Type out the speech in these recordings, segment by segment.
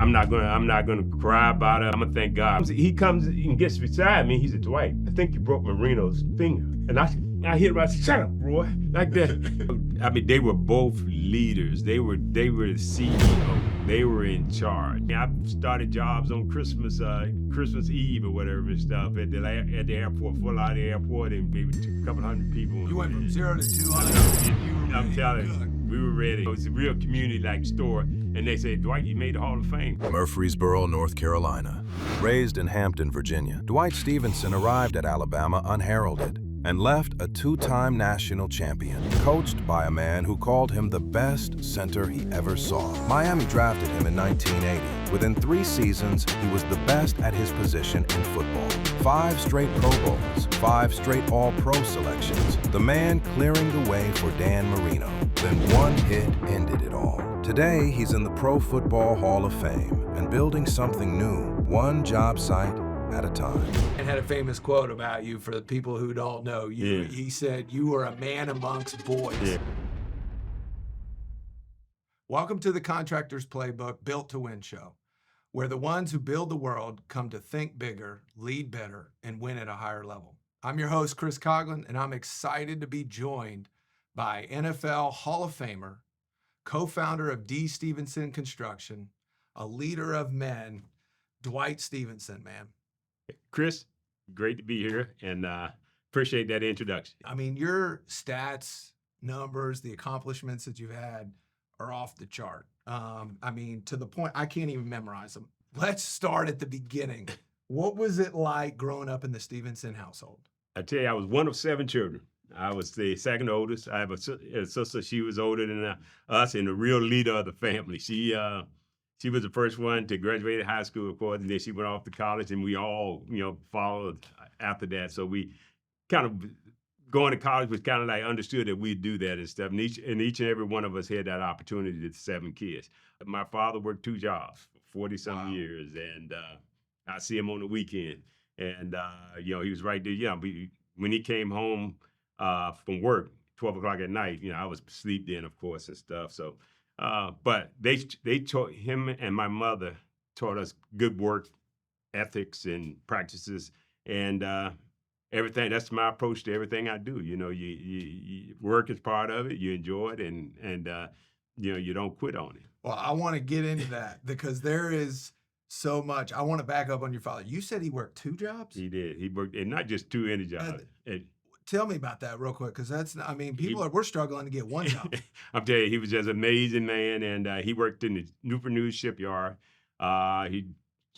I'm not gonna cry about it. I'm gonna thank God. He comes and gets beside me. He said, Dwight, I think you broke Marino's finger. And I hit him. I said, shut up, Roy, like that. I mean, they were both leaders. They were the CEO. They were in charge. I started jobs on Christmas Eve or whatever and stuff at the airport, Fort Lauderdale Airport, and maybe a couple hundred people. You went from 0 to 200. I'm telling you, we were ready. It was a real community-like store, and they said, Dwight, you made the Hall of Fame. Murfreesboro, North Carolina. Raised in Hampton, Virginia, Dwight Stephenson arrived at Alabama unheralded and left a two-time national champion, coached by a man who called him the best center he ever saw. Miami drafted him in 1980. Within 3 seasons, he was the best at his position in football. 5 straight Pro Bowls, 5 straight All-Pro selections, the man clearing the way for Dan Marino. Then one hit ended it all. Today, he's in the Pro Football Hall of Fame and building something new, one job site at a time. And had a famous quote about you for the people who don't know. He said, you are a man amongst boys. Yeah. Welcome to the Contractor's Playbook, Built to Win show, where the ones who build the world come to think bigger, lead better, and win at a higher level. I'm your host, Chris Coghlan, and I'm excited to be joined by NFL Hall of Famer, co-founder of Stephenson Construction, a leader of men, Dwight Stephenson, man. Chris, great to be here, and appreciate that introduction. I mean, your stats, numbers, the accomplishments that you've had are off the chart. I mean, to the point I can't even memorize them. Let's start at the beginning. What was it like growing up in the Stephenson household? I tell you, I was one of 7 children. I was the second oldest. I have a sister. She was older than us and the real leader of the family. She was the first one to graduate high school, of course, and then she went off to college, and we all, followed after that. So we kind of, going to college was kind of like understood that we'd do that and stuff. And each and every one of us had that opportunity to 7 kids. My father worked 2 jobs for 40-some years, and I see him on the weekend. And, he was right there. When he came home from work, 12 o'clock at night, I was asleep then, of course, and stuff. So, but they taught him and my mother taught us good work ethics and practices and everything. That's my approach to everything I do. You work is part of it. You enjoy it, and you don't quit on it. Well, I want to get into that because there is so much. I want to back up on your father. You said he worked 2 jobs? He did. He worked, and not just 2 any jobs. Tell me about that real quick, because we're struggling to get 1 job. I'm telling you, he was just an amazing man, and he worked in the Newport News shipyard. He'd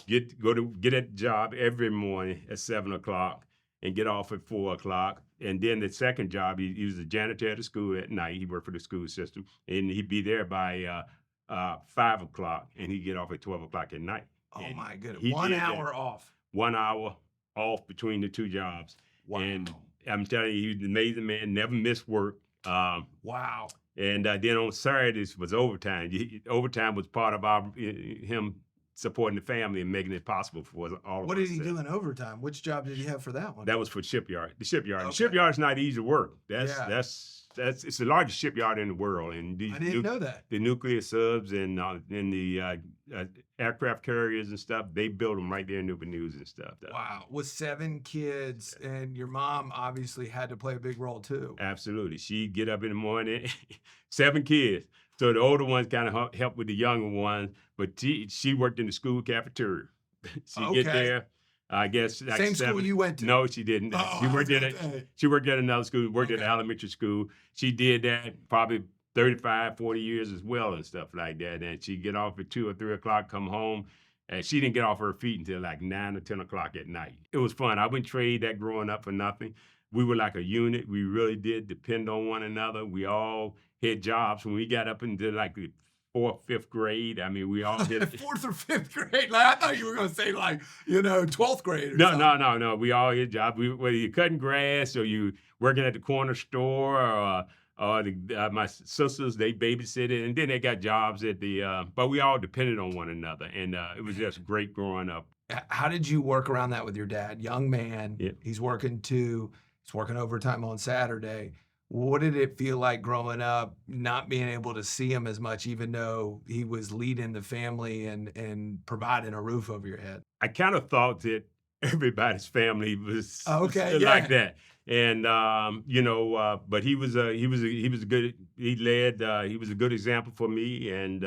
get at the job every morning at 7 o'clock and get off at 4 o'clock. And then the second job, he was a janitor at the school at night. He worked for the school system, and he'd be there by 5 o'clock, and he'd get off at 12 o'clock at night. Oh, and my goodness. 1 hour off. 1 hour off between the 2 jobs. Wow. And I'm telling you, he was an amazing man, never missed work. Wow. And then on Saturdays was overtime. Overtime was part of him supporting the family and making it possible for all of us. What did he do in overtime? Which job did he have for that one? That was for the shipyard. Okay. The shipyard's not easy to work. It's the largest shipyard in the world. And I didn't know that. The nuclear subs and the aircraft carriers and stuff, they build them right there in Newport News and stuff. Wow. With 7 kids, and your mom obviously had to play a big role too. Absolutely. She'd get up in the morning, 7 kids. So the older ones kind of helped with the younger ones, but she worked in the school cafeteria. She'd get there, I guess. Like Same 7. school you went to? No, she didn't. Oh, she worked at another school, worked at elementary school. She did that probably 35, 40 years as well and stuff like that. And she'd get off at 2 or 3 o'clock, come home. And she didn't get off her feet until like 9 or 10 o'clock at night. It was fun. I wouldn't trade that growing up for nothing. We were like a unit. We really did depend on one another. We all had jobs. When we got up into like the 4th, 5th grade, I mean, we all did. 4th or 5th grade? Like, I thought you were going to say 12th grade or something. No. We all had jobs. Whether you're cutting grass or you working at the corner store or my sisters, they babysitted, and then they got jobs at but we all depended on one another, and it was just great growing up. How did you work around that with your dad? Young man, He's working 2, he's working overtime on Saturday. What did it feel like growing up, not being able to see him as much, even though he was leading the family and providing a roof over your head? I kind of thought that everybody's family was Oh, okay, like yeah. that, and but he was a good. He led. He was a good example for me, and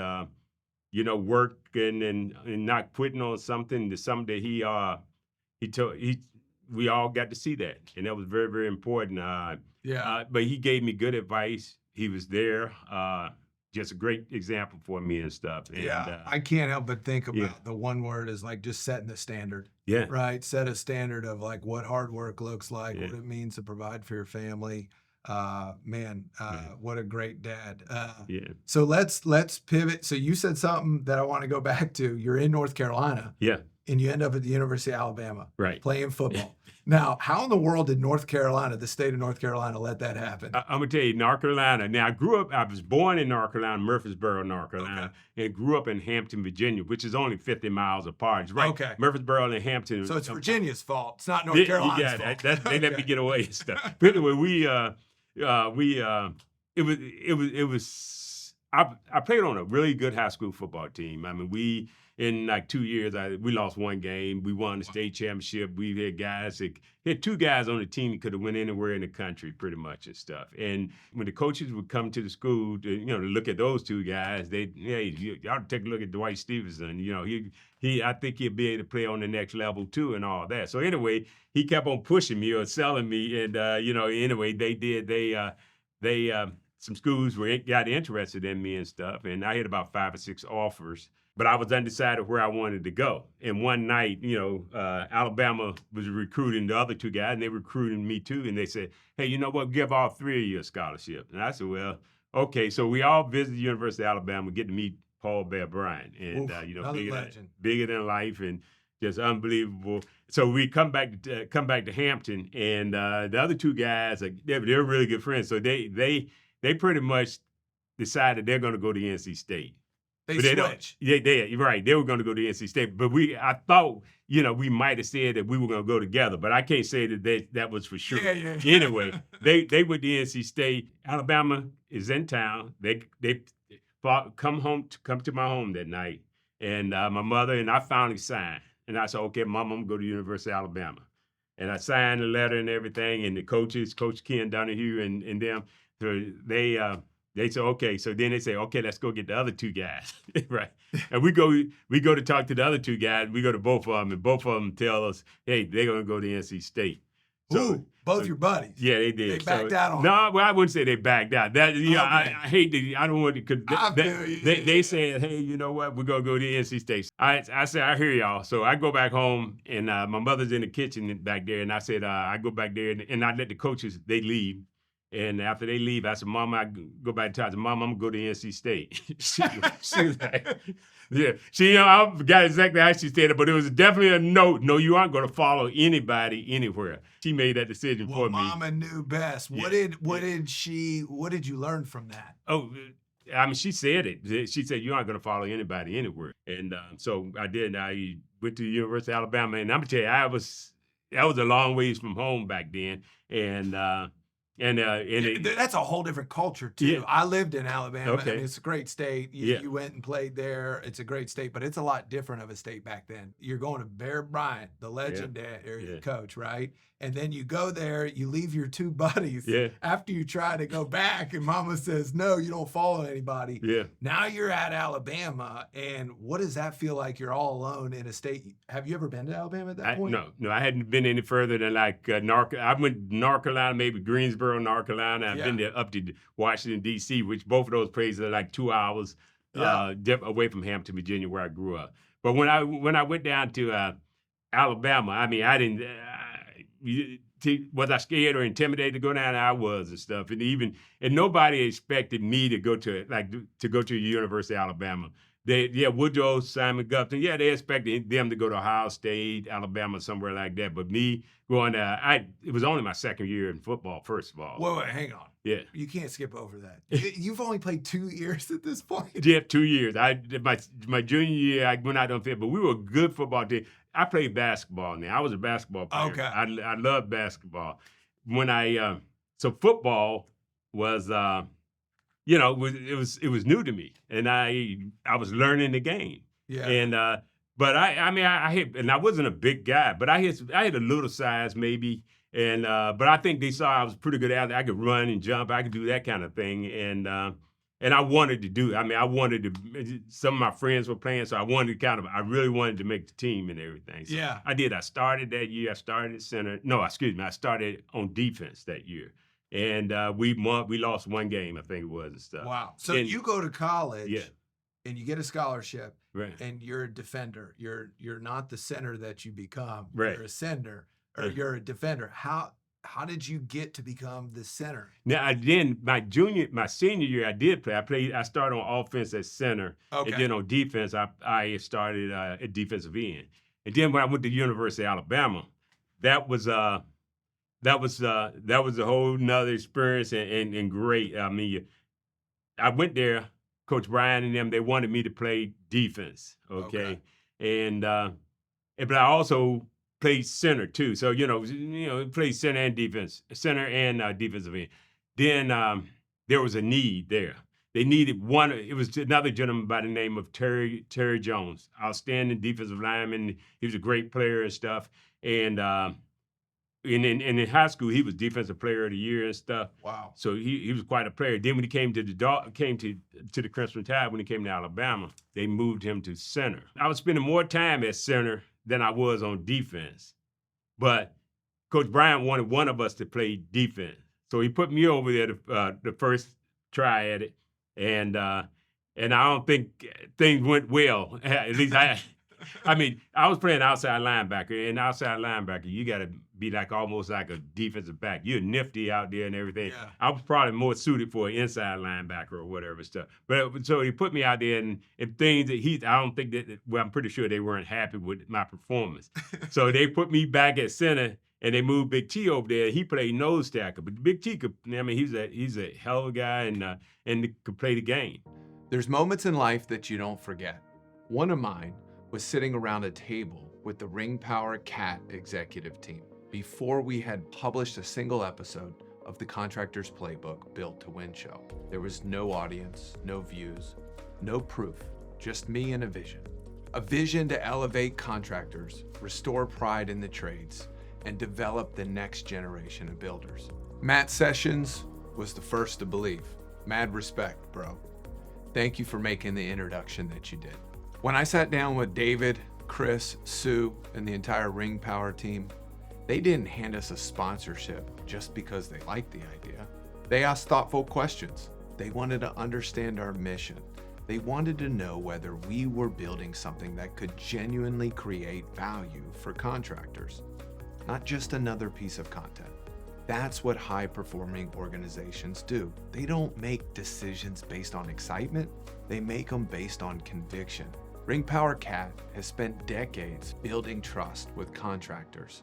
working and not quitting on something. To something that he told he we all got to see that, and that was very, very important. Yeah. But he gave me good advice. He was there. Just a great example for me and stuff. And Yeah, I can't help but think yeah, about the one word is like just setting the standard, yeah, right? Set a standard of like what hard work looks like, yeah, what it means to provide for your family. Man, right, what a great dad. yeah, So let's pivot. So you said something that I want to go back to. You're in North Carolina yeah, and you end up at the University of Alabama right. playing football. Now, how in the world did North Carolina, the state of North Carolina, let that happen? I'm gonna tell you, North Carolina. Now, I was born in North Carolina, Murfreesboro, North Carolina, and grew up in Hampton, Virginia, which is only 50 miles apart. It's right, Okay. Murfreesboro and Hampton. So it's Virginia's fault. It's not North You Carolina's got it. fault. They let me Okay. get away and stuff. But anyway, I played on a really good high school football team. I mean, in like 2 years, we lost one game. We won the state championship. We had two guys on the team that could have went anywhere in the country pretty much and stuff. And when the coaches would come to the school to look at those two guys, you ought to take a look at Dwight Stephenson. I think he'll be able to play on the next level too and all that. So anyway, he kept on pushing me or selling me. And, anyway, some schools got interested in me and stuff. And I had about 5 or 6 offers. But I was undecided where I wanted to go. And one night, Alabama was recruiting the other two guys, and they recruited me too. And they said, "Hey, you know what? Give all 3 of you a scholarship." And I said, "Well, okay." So we all visited the University of Alabama, get to meet Paul Bear Bryant, and Oof, another legend. bigger than life, and just unbelievable. So we come back to Hampton, and the other two guys, they're really good friends. So they pretty much decided they're going to go to NC State. They But switch. you're right. They were going to go to NC State, but I thought, we might have said that we were going to go together, but I can't say that was for sure. Yeah. Anyway, they went to NC State. Alabama is in town. They come to my home that night, and my mother and I finally signed. And I said, "Okay, Mom, I'm going to go to the University of Alabama." And I signed the letter and everything, and the coaches, Coach Ken Donahue and them, they said, "Okay." So then they say, "Okay, let's go get the other two guys." Right. And we go to talk to the other two guys. We go to both of them, and both of them tell us, "Hey, they're going to go to NC State." Ooh, both your buddies. Yeah, they did. They backed out on No, well, I wouldn't say they backed out. That Okay. I hate to. I don't want to. Cause I feel you. they said, "Hey, you know what? We're gonna go to NC State." I said, "I hear y'all." So I go back home, and my mother's in the kitchen back there, and I said, "I go back there, and I let the coaches they leave." And after they leave, I said, "Mom," I go back to her. I said, "Mom, I'm gonna go to NC State." she was like, "Yeah." I forgot exactly how she said it, but it was definitely a note. No, you aren't going to follow anybody anywhere. She made that decision Well, for me. Mama knew best. What Yeah, did you learn from that? Oh, I mean, she said it. She said, "You aren't going to follow anybody anywhere." And so I did. I went to the University of Alabama, and I'm gonna tell you, that was a long ways from home back then, and That's a whole different culture too. Yeah. I lived in Alabama. Okay. I mean, it's a great state. Yeah. You went and played there. It's a great state, but it's a lot different of a state back then. You're going to Bear Bryant, the legendary coach, right? And then you go there, you leave your two buddies after you try to go back, and Mama says, "No, you don't follow anybody." Yeah. Now you're at Alabama, and what does that feel like? You're all alone in a state. Have you ever been to Alabama at that point? No, I hadn't been any further than like I went to North Carolina, maybe Greensboro, North Carolina. I've been there up to Washington, D.C., which both of those places are like 2 hours away from Hampton, Virginia, where I grew up. But when I went down to Alabama, I mean, I didn't. Was I scared or intimidated to go down? I was and stuff, and nobody expected me to go to the University of Alabama. Woodrow, Simon Gupton, they expected them to go to Ohio State, Alabama, somewhere like that. But me going, it was only my second year in football, first of all. Wait, hang on. Yeah. You can't skip over that. You've only played 2 years at this point. Yeah, 2 years. My junior year, I went out on field, but we were a good football team. I played basketball now. I was a basketball player. Okay. I love basketball. So football, was, it was new to me, and I was learning the game. Yeah. And but I hit, and I wasn't a big guy, but I had a little size maybe, and but I think they saw I was pretty good at it. I could run and jump, I could do that kind of thing, and I wanted to do. I wanted to. Some of my friends were playing, so I really wanted to make the team and everything. So Yeah. I did. I started that year. I started at center. No, excuse me. I started on defense that year, and we lost one game, I think it was, and stuff. Wow. So And- you go to college. Yeah. And you get a scholarship, Right. and you're a defender. You're not the center that you become. Right. You're a sender, or you're a defender. How did you get to become the center? Now, my senior year, I did play. I started on offense at center, Okay. and then on defense, I started at defensive end. And then when I went to University of Alabama, that was a whole nother experience and great. I mean, I went there. Coach Bryant and them, they wanted me to play defense, okay? And but I also played center too. So played center and defense, center and defensive end. Then there was a need there. They needed one. It was another gentleman by the name of Terry Jones, outstanding defensive lineman. He was a great player and stuff. And in high school, he was defensive player of the year and stuff. Wow. So he was quite a player. Then when he came to the Crimson Tide, when he came to Alabama, they moved him to center. I was spending more time at center than I was on defense. But Coach Bryant wanted one of us to play defense. So he put me over there the first try at it. And I don't think things went well. At least I mean, I was playing outside linebacker, and outside linebacker, you got to be almost like a defensive back. You're nifty out there and everything. Yeah. I was probably more suited for an inside linebacker or whatever stuff. But so he put me out there, and things that I don't think I'm pretty sure they weren't happy with my performance. So they put me back at center, and they moved Big T over there. He played nose tackle, but Big T he's a hell of a guy and could play the game. There's moments in life that you don't forget. One of mine was sitting around a table with the Ring Power Cat executive team before we had published a single episode of the Contractor's Playbook Built to Win show. There was no audience, no views, no proof, just me and a vision. A vision to elevate contractors, restore pride in the trades, and develop the next generation of builders. Matt Sessions was the first to believe. Mad respect, bro. Thank you for making the introduction that you did. When I sat down with David, Chris, Sue, and the entire Ring Power team, they didn't hand us a sponsorship just because they liked the idea. They asked thoughtful questions. They wanted to understand our mission. They wanted to know whether we were building something that could genuinely create value for contractors, not just another piece of content. That's what high-performing organizations do. They don't make decisions based on excitement. They make them based on conviction. Ring Power Cat has spent decades building trust with contractors,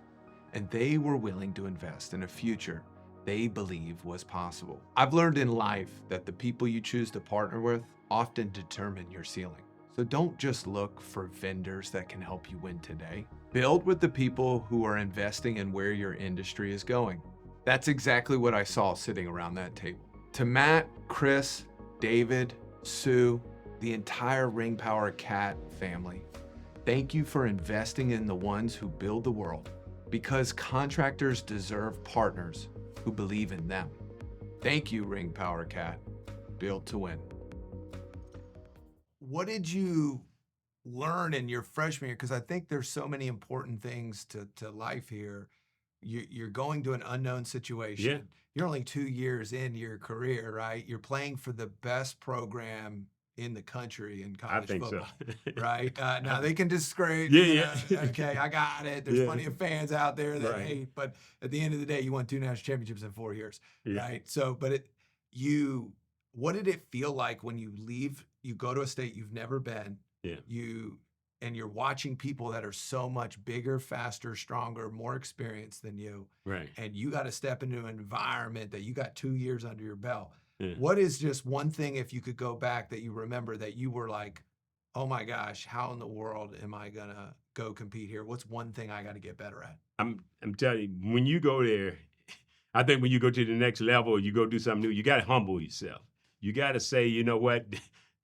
and they were willing to invest in a future they believe was possible. I've learned in life that the people you choose to partner with often determine your ceiling. So don't just look for vendors that can help you win today. Build with the people who are investing in where your industry is going. That's exactly what I saw sitting around that table. To Matt, Chris, David, Sue, the entire Ring Power Cat family, thank you for investing in the ones who build the world, because contractors deserve partners who believe in them. Thank you, Ring Power Cat. Built to win. What did you learn in your freshman year? Because I think there's so many important things to life here. You're going to an unknown situation. Yeah. You're only 2 years into your career, right? You're playing for the best program in the country in college I think football, so. right? Now they can discourage. Yeah. Okay, I got it. There's Yeah. plenty of fans out there that Right. hate, but at the end of the day, you won 2 national championships in 4 years, Yeah. right? So, what did it feel like when you leave? You go to a state you've never been. Yeah. You're watching people that are so much bigger, faster, stronger, more experienced than you, Right. and you got to step into an environment that you got 2 years under your belt. Yeah. What is just one thing, if you could go back, that you remember that you were like, oh my gosh, how in the world am I gonna go compete here? What's one thing I got to get better at? I'm telling you, when you go there, I think when you go to the next level, you go do something new, you got to humble yourself. You got to say, you know what,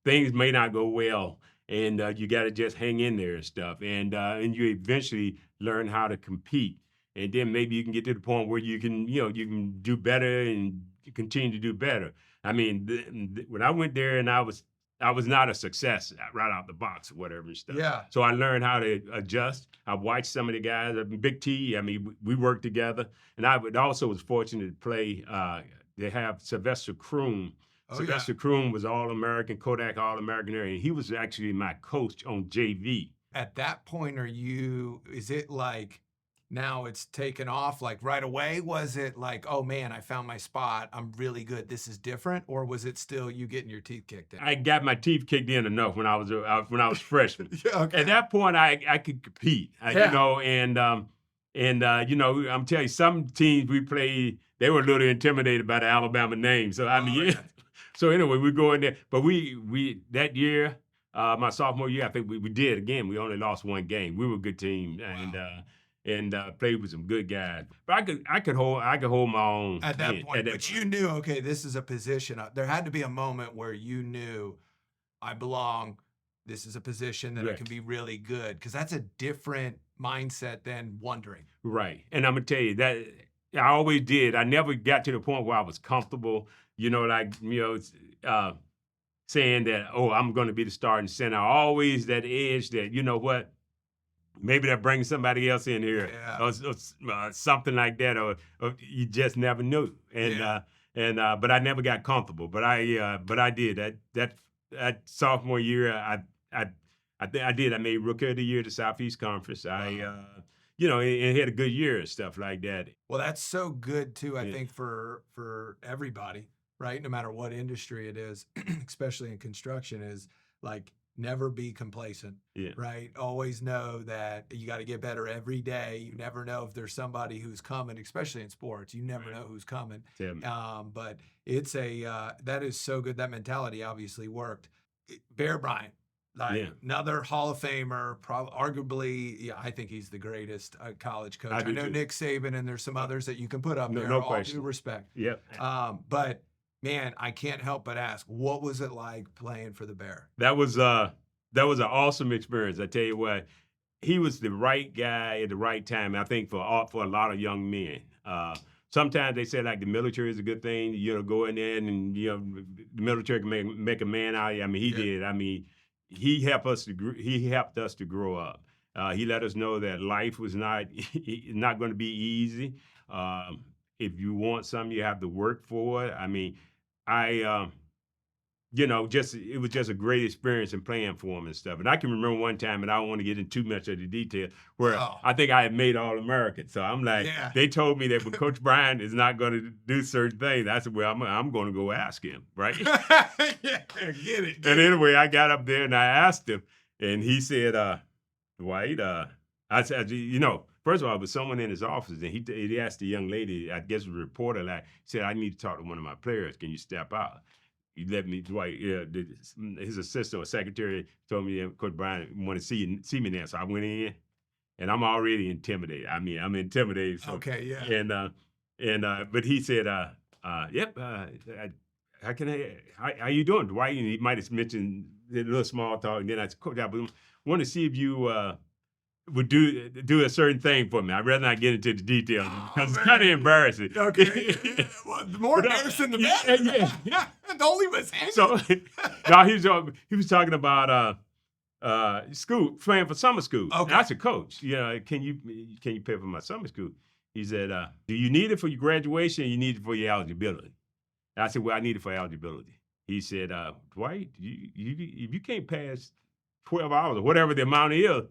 things may not go well, and you got to just hang in there and stuff. And you eventually learn how to compete. And then maybe you can get to the point where you can, you can do better and continue to do better. I mean, when I went there and I was not a success right out the box or whatever and stuff. Yeah. So I learned how to adjust. I watched some of the guys. Big T, I mean, we worked together. And I also was fortunate to play. They have Sylvester Croom. Oh, Sylvester Croom was All-American, Kodak All-American area. And he was actually my coach on JV. At that point, is it like now it's taken off like right away? Was it like, oh man, I found my spot, I'm really good, this is different? Or was it still you getting your teeth kicked in? I got my teeth kicked in enough when I was freshman. Yeah, okay. At that point, I could compete, Yeah. and I'm telling you, some teams we played, they were a little intimidated by the Alabama name. So I mean, yeah. So anyway, we go in there, but we that year, my sophomore year, I think we did again. We only lost one game. We were a good team, and played with some good guys. But I could hold my own At that point. But you knew, okay, this is a position. There had to be a moment where you knew, I belong. This is a position that I can be really good, because that's a different mindset than wondering. Right, and I'm gonna tell you that I always did. I never got to the point where I was comfortable. Saying that, oh, I'm going to be the starting center. Always that edge that, you know what, maybe that brings somebody else in here, or something like that, or you just never knew. But I never got comfortable. But I did that sophomore year. I did. I made Rookie of the Year at the Southeast Conference. And had a good year and stuff like that. Well, that's so good too. I think for everybody, right? No matter what industry it is, especially in construction, is like never be complacent, right? Always know that you got to get better every day. You never know if there's somebody who's coming, especially in sports. You never know who's coming. But it's that is so good. That mentality obviously worked. Bear Bryant, another Hall of Famer, arguably, I think he's the greatest college coach. I know Nick Saban, and there's some others that you can put up there. No all question. due respect. Yep. But man, I can't help but ask, what was it like playing for the Bear? That was an awesome experience. I tell you what, he was the right guy at the right time. I think for a lot of young men. Sometimes they say like the military is a good thing. Go in there and the military can make a man out of you. I mean, he did. I mean, he helped us to grow up. He let us know that life was not going to be easy. If you want something, you have to work for it. I mean, it was just a great experience in playing for him and stuff. And I can remember one time, and I don't want to get into too much of the detail, where I think I had made All-American. So I'm like, they told me that when Coach Bryant is not going to do certain things, I said, well, I'm going to go ask him, right? Get it. And anyway, I got up there and I asked him, and he said, Dwight, I said, first of all, it was someone in his office, and he asked the young lady, I guess a reporter, he said, I need to talk to one of my players. Can you step out? He let me, Dwight, his assistant or secretary told me Coach Bryant wanted to see me there. So I went in, and I'm already intimidated. I mean, I'm intimidated. So, okay, yeah. But he said, yep, how you doing, Dwight? And he might have mentioned a little small talk. And then I said, Coach, I want to see if you would do a certain thing for me. I'd rather not get into the details because it's kind of embarrassing. Okay. Well, the more embarrassing the better. Yeah. Don't leave us hanging. So now he was talking about school, playing for summer school. Okay. And I said, Coach, can you pay for my summer school? He said, do you need it for your graduation or you need it for your eligibility? And I said, well, I need it for eligibility. He said, Dwight, if you can't pass 12 hours or whatever the amount is,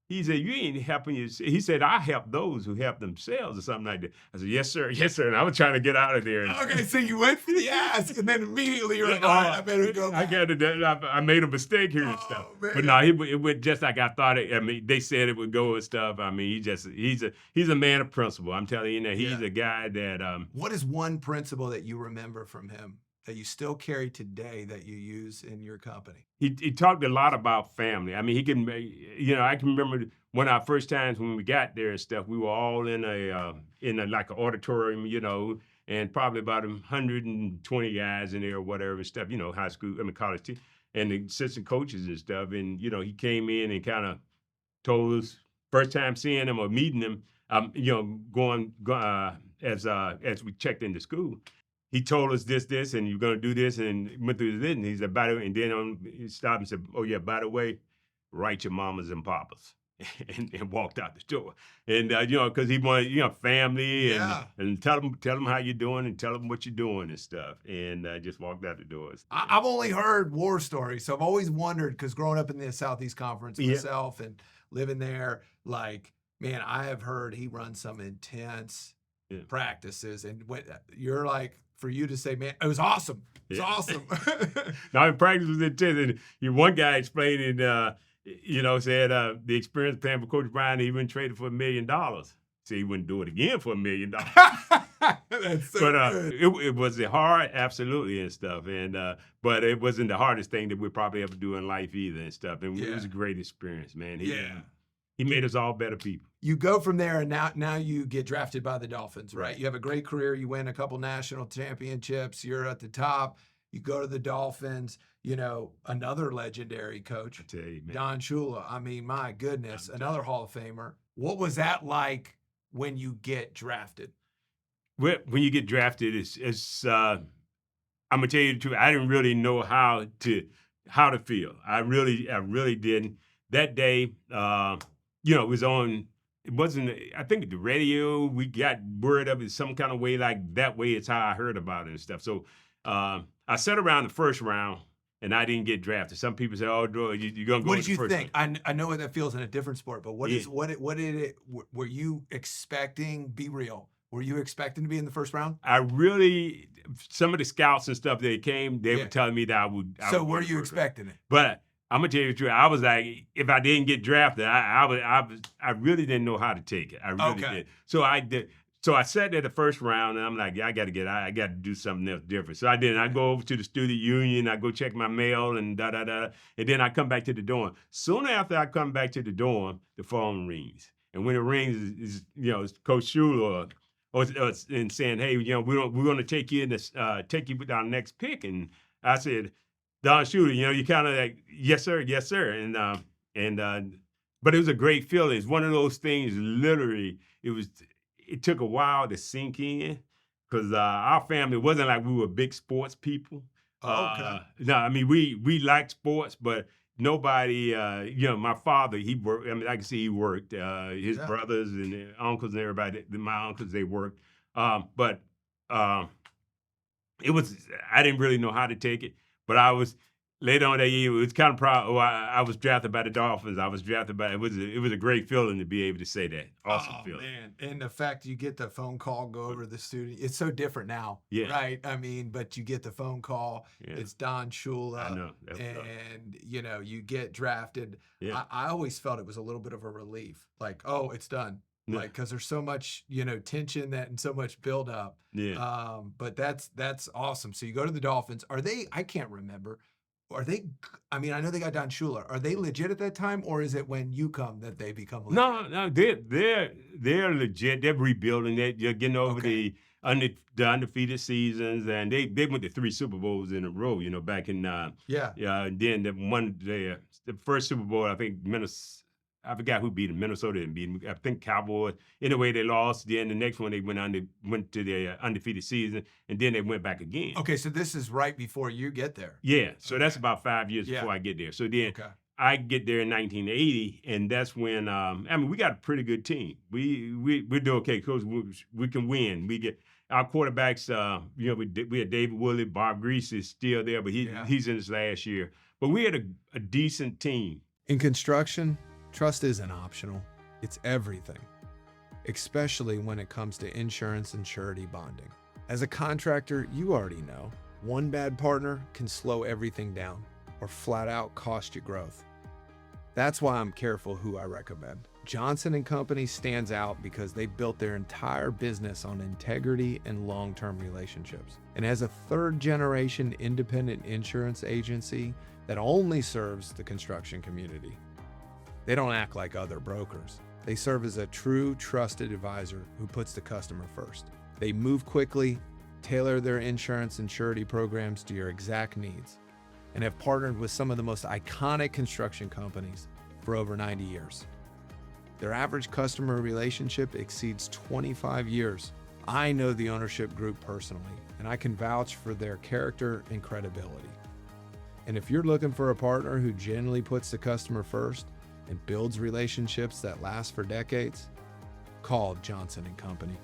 he said, you ain't helping you. He said, I help those who help themselves or something like that. I said, yes, sir. Yes, sir. And I was trying to get out of there. Okay, so you went for the ask, and then immediately you're like, all right, I better go. I made a mistake here and stuff. Man. But no, it went just like I thought it. I mean, they said it would go and stuff. I mean, he's a man of principle. I'm telling you, he's a guy that. What is one principle that you remember from him that you still carry today that you use in your company? He talked a lot about family. I mean, he can, I can remember one of our first times when we got there and stuff. We were all in a like an auditorium, and probably about 120 guys in there or whatever and stuff. High school, college team, and the assistant coaches and stuff. And he came in and kind of told us first time seeing him or meeting him. Going as we checked into school. He told us this, and you're going to do this, and went through this, and he said, by the way, and then he stopped and said, oh, yeah, by the way, write your mamas and papas, and walked out the door. And, because he wanted, family, and tell them how you're doing, and tell them what you're doing and stuff, and just walked out the doors. I've only heard war stories, so I've always wondered, because growing up in the Southeast Conference myself and living there, like, man, I have heard he runs some intense practices, and you're like, for you to say, man, it was awesome. It's awesome. Now, in practice was intense. And one guy explained, said the experience playing for Coach Bryant, he wouldn't trade it for $1 million. So he wouldn't do it again for $1 million. That's so good. It was hard, absolutely, and stuff. And but it wasn't the hardest thing that we'd probably ever do in life either and stuff. And it was a great experience, man. He made us all better people. You go from there, and now you get drafted by the Dolphins, right? You have a great career. You win a couple national championships. You're at the top. You go to the Dolphins. Another legendary coach, I tell you, man. Don Shula. I mean, my goodness, another Hall of Famer. What was that like when you get drafted? When you get drafted, it's I'm gonna tell you the truth. I didn't really know how to feel. I really didn't. That day, it was on. It wasn't. I think the radio. We got word of it some kind of way. Like that way, it's how I heard about it and stuff. So I sat around the first round, and I didn't get drafted. Some people say, "Oh, you're gonna go." What did you think? I know what that feels in a different sport, but what did it? Were you expecting? Be real. Were you expecting to be in the first round? Some of the scouts and stuff that came, they were telling me that I would. So were you expecting it? But I'm gonna tell you the truth. I was like, if I didn't get drafted, I really didn't know how to take it. I really did. So I did. So I sat there the first round, and I'm like, I got to do something else different. So I did. I go over to the student union. I go check my mail and and then I come back to the dorm. Soon after I come back to the dorm, the phone rings, and when it rings, it's Coach Shula and saying, hey, we're going to take you with our next pick. And I said, Don Shula, you kind of like, yes sir, and but it was a great feeling. It's one of those things. Literally, it took a while to sink in because our family wasn't like we were big sports people. No, I mean we liked sports, but nobody. My father, he worked. I mean, I can see he worked. His brothers and uncles and everybody. My uncles, they worked. But it was. I didn't really know how to take it, but I was. Later on that year, it was kind of proud. I was drafted by the Dolphins. I was drafted by. It was a great feeling to be able to say that. Awesome feeling. Man, and the fact you get the phone call, go over to the studio. It's so different now, right? I mean, but you get the phone call. Yeah. It's Don Shula. I know. And you get drafted. Yeah. I always felt it was a little bit of a relief. Like, oh, it's done. Yeah. Like, because there's so much tension and so much build up. Yeah. But that's awesome. So you go to the Dolphins. Are they? I can't remember. Are they? I mean, I know they got Don Shula. Are they legit at that time, or is it when you come that they become legit? No, they're legit. They're rebuilding. They're getting over the undefeated seasons, and they went to 3 Super Bowls in a row. Back in and then the first Super Bowl, I think I forgot who beat them. Minnesota didn't beat them. I think Cowboys. Anyway, they lost. Then the next one they went to the undefeated season, and then they went back again. Okay, so this is right before you get there. Yeah, so that's about 5 years before I get there. So then I get there in 1980, and that's when we got a pretty good team. We do okay because we can win. We get our quarterbacks. We had David Woodley, Bob Grease is still there, but he's in his last year. But we had a decent team. In construction, trust isn't optional, it's everything, especially when it comes to insurance and surety bonding. As a contractor, you already know, one bad partner can slow everything down or flat out cost you growth. That's why I'm careful who I recommend. Johnson & Company stands out because they built their entire business on integrity and long-term relationships. And as a third-generation independent insurance agency that only serves the construction community, they don't act like other brokers. They serve as a true trusted advisor who puts the customer first. They move quickly, tailor their insurance and surety programs to your exact needs, and have partnered with some of the most iconic construction companies for over 90 years. Their average customer relationship exceeds 25 years. I know the ownership group personally, and I can vouch for their character and credibility. And if you're looking for a partner who genuinely puts the customer first and builds relationships that last for decades, call Johnson & Company.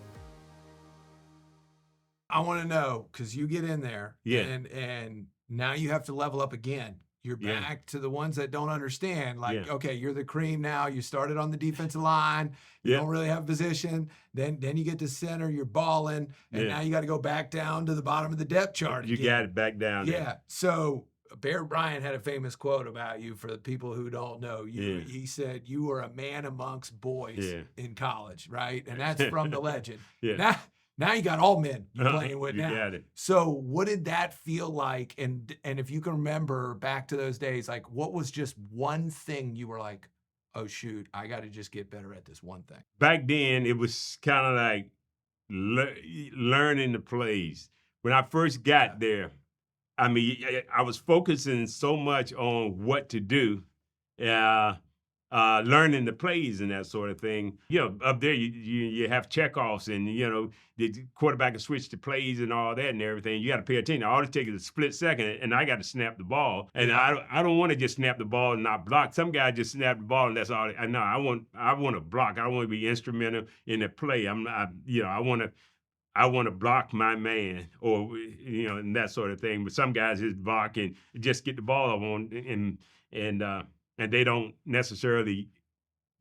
I want to know, because you get in there, and now you have to level up again. You're back to the ones that don't understand. Like, okay, you're the cream now. You started on the defensive line. You don't really have position. Then you get to center. You're balling, and now you got to go back down to the bottom of the depth chart. You got it back down. Yeah. So Bear Bryant had a famous quote about you for the people who don't know. He said, you were a man amongst boys in college, right? And that's from the legend. Now you got all men you're playing with now. Got it. So what did that feel like? And if you can remember back to those days, like what was just one thing you were like, oh shoot, I got to just get better at this one thing? Back then, it was kind of like learning the plays. When I first got there, I mean, I was focusing so much on what to do, learning the plays and that sort of thing. You know, up there you have checkoffs, and you know the quarterback can switch to plays and all that and everything. You got to pay attention. All it takes is a split second, and I got to snap the ball. And I don't want to just snap the ball and not block. Some guys just snap the ball and that's all. No, I want to block. I want to be instrumental in the play. I want to block my man, or you know, and that sort of thing. But some guys just block and just get the ball on, and they don't necessarily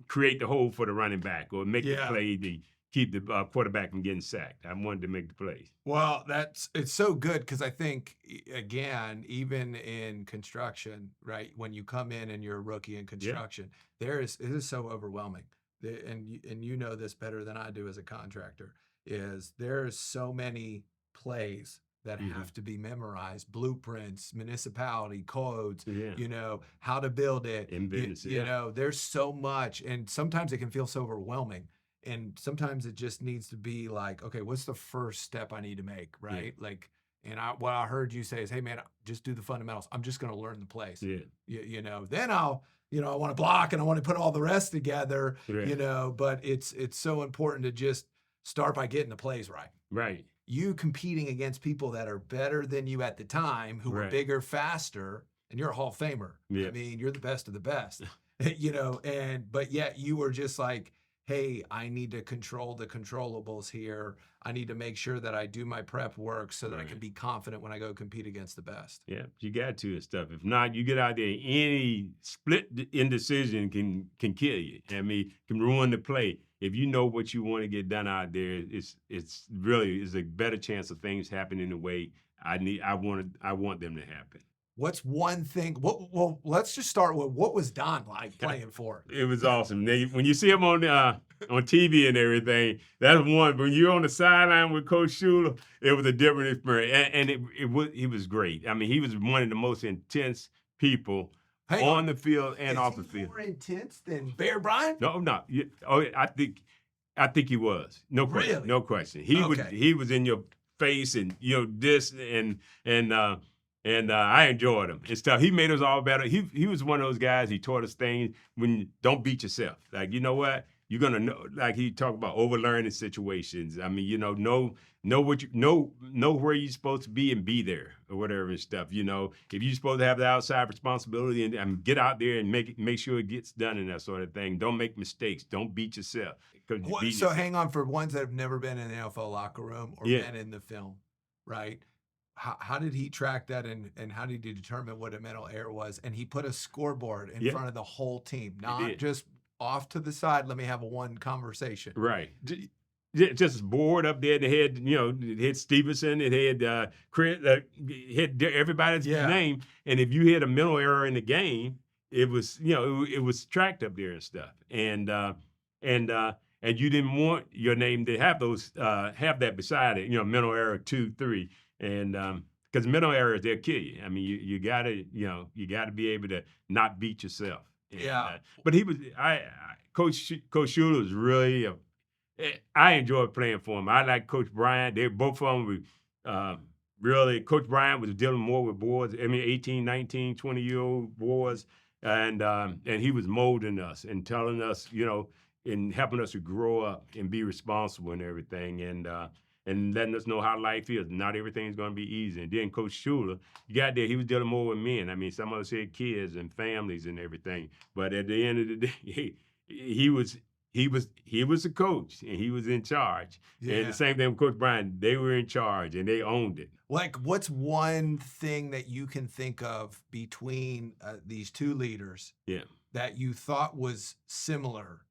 create the hole for the running back or make the play to keep the quarterback from getting sacked. I wanted to make the plays. Well, it's so good because I think, again, even in construction, right, when you come in and you're a rookie in construction, it is so overwhelming. And you know this better than I do as a contractor, is there's so many plays that have to be memorized, blueprints, municipality codes, you know, how to build it. In business, you know, there's so much, and sometimes it can feel so overwhelming. And sometimes it just needs to be like, okay, what's the first step I need to make, right? Like, and what I heard you say is, hey man, just do the fundamentals. I'm just going to learn the plays. You know, then I want to block and I want to put all the rest together, you know, but it's so important to just start by getting the plays right. Right. You competing against people that are better than you at the time, who are bigger, faster, and you're a Hall of Famer. I mean, you're the best of the best, you know, but yet you were just like, hey, I need to control the controllables here. I need to make sure that I do my prep work so that I can be confident when I go compete against the best. Yeah, you got to and stuff. If not, you get out there, any split indecision can kill you. I mean, can ruin the play. If you know what you want to get done out there, it's really a better chance of things happening the way I want them to happen. What's one thing? Well, let's just start with what was Don like playing for? It was awesome. When you see him on TV and everything, that's one. When you're on the sideline with Coach Shula, it was a different experience, and he was great. I mean, he was one of the most intense people on the field and off the field. More intense than Bear Bryant? No. I think he was. No question. Really? No question. He was in your face, and you know this and I enjoyed him and stuff. He made us all better. He was one of those guys. He taught us things when don't beat yourself. Like, you know what? You're gonna know. Like he talked about overlearning situations. I mean, you know what you know where you're supposed to be and be there or whatever and stuff. You know, if you're supposed to have the outside responsibility and get out there and make sure it gets done and that sort of thing. Don't make mistakes. Don't beat yourself. Hang on, for ones that have never been in an NFL locker room or been in the film, right? How did he track that, and how did he determine what a mental error was? And he put a scoreboard in front of the whole team, not just off to the side. Let me have one conversation. Right. Just board up there. They had Stephenson. It had Chris. Had everybody's name. And if you had a mental error in the game, it was, it was tracked up there and stuff. And you didn't want your name to have those, have that beside it, mental error 2, 3. And, because mental errors, they'll kill you. I mean, you gotta, you gotta be able to not beat yourself. And, Yeah. but he was, Coach Shula was really, I enjoyed playing for him. I like Coach Bryant. They both of them were, really, Coach Bryant was dealing more with boys. I mean, 18, 19, 20-year-old boys. And he was molding us and telling us, and helping us to grow up and be responsible and everything. And letting us know how life is. Not everything's going to be easy. And then Coach Shula, you got there, he was dealing more with men. I mean, some of us had kids and families and everything. But at the end of the day, he was a coach and he was in charge. Yeah. And the same thing with Coach Bryant. They were in charge and they owned it. Like, what's one thing that you can think of between these two leaders that you thought was similar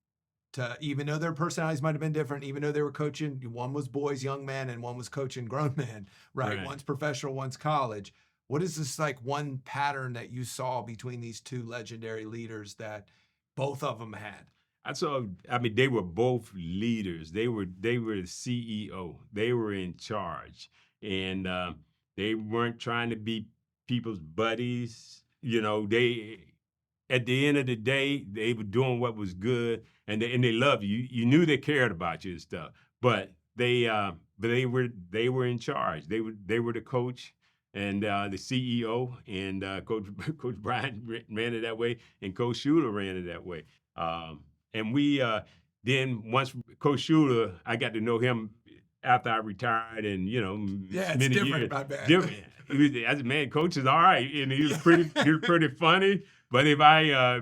to, even though their personalities might have been different, even though they were coaching, one was boys, young men, and one was coaching grown men, right? One's professional, one's college. What is this, like, one pattern that you saw between these two legendary leaders that both of them had? They were both leaders. They were the CEO. They were in charge. And they weren't trying to be people's buddies. At the end of the day, they were doing what was good, and they loved you. You knew they cared about you and stuff. But they were in charge. They were the coach and the CEO, and Coach Bryant ran it that way, and Coach Shula ran it that way. And we then, once Coach Shula, I got to know him after I retired, and it's many different, years. my bad. Different. As a man, Coach is all right, and he was pretty funny. But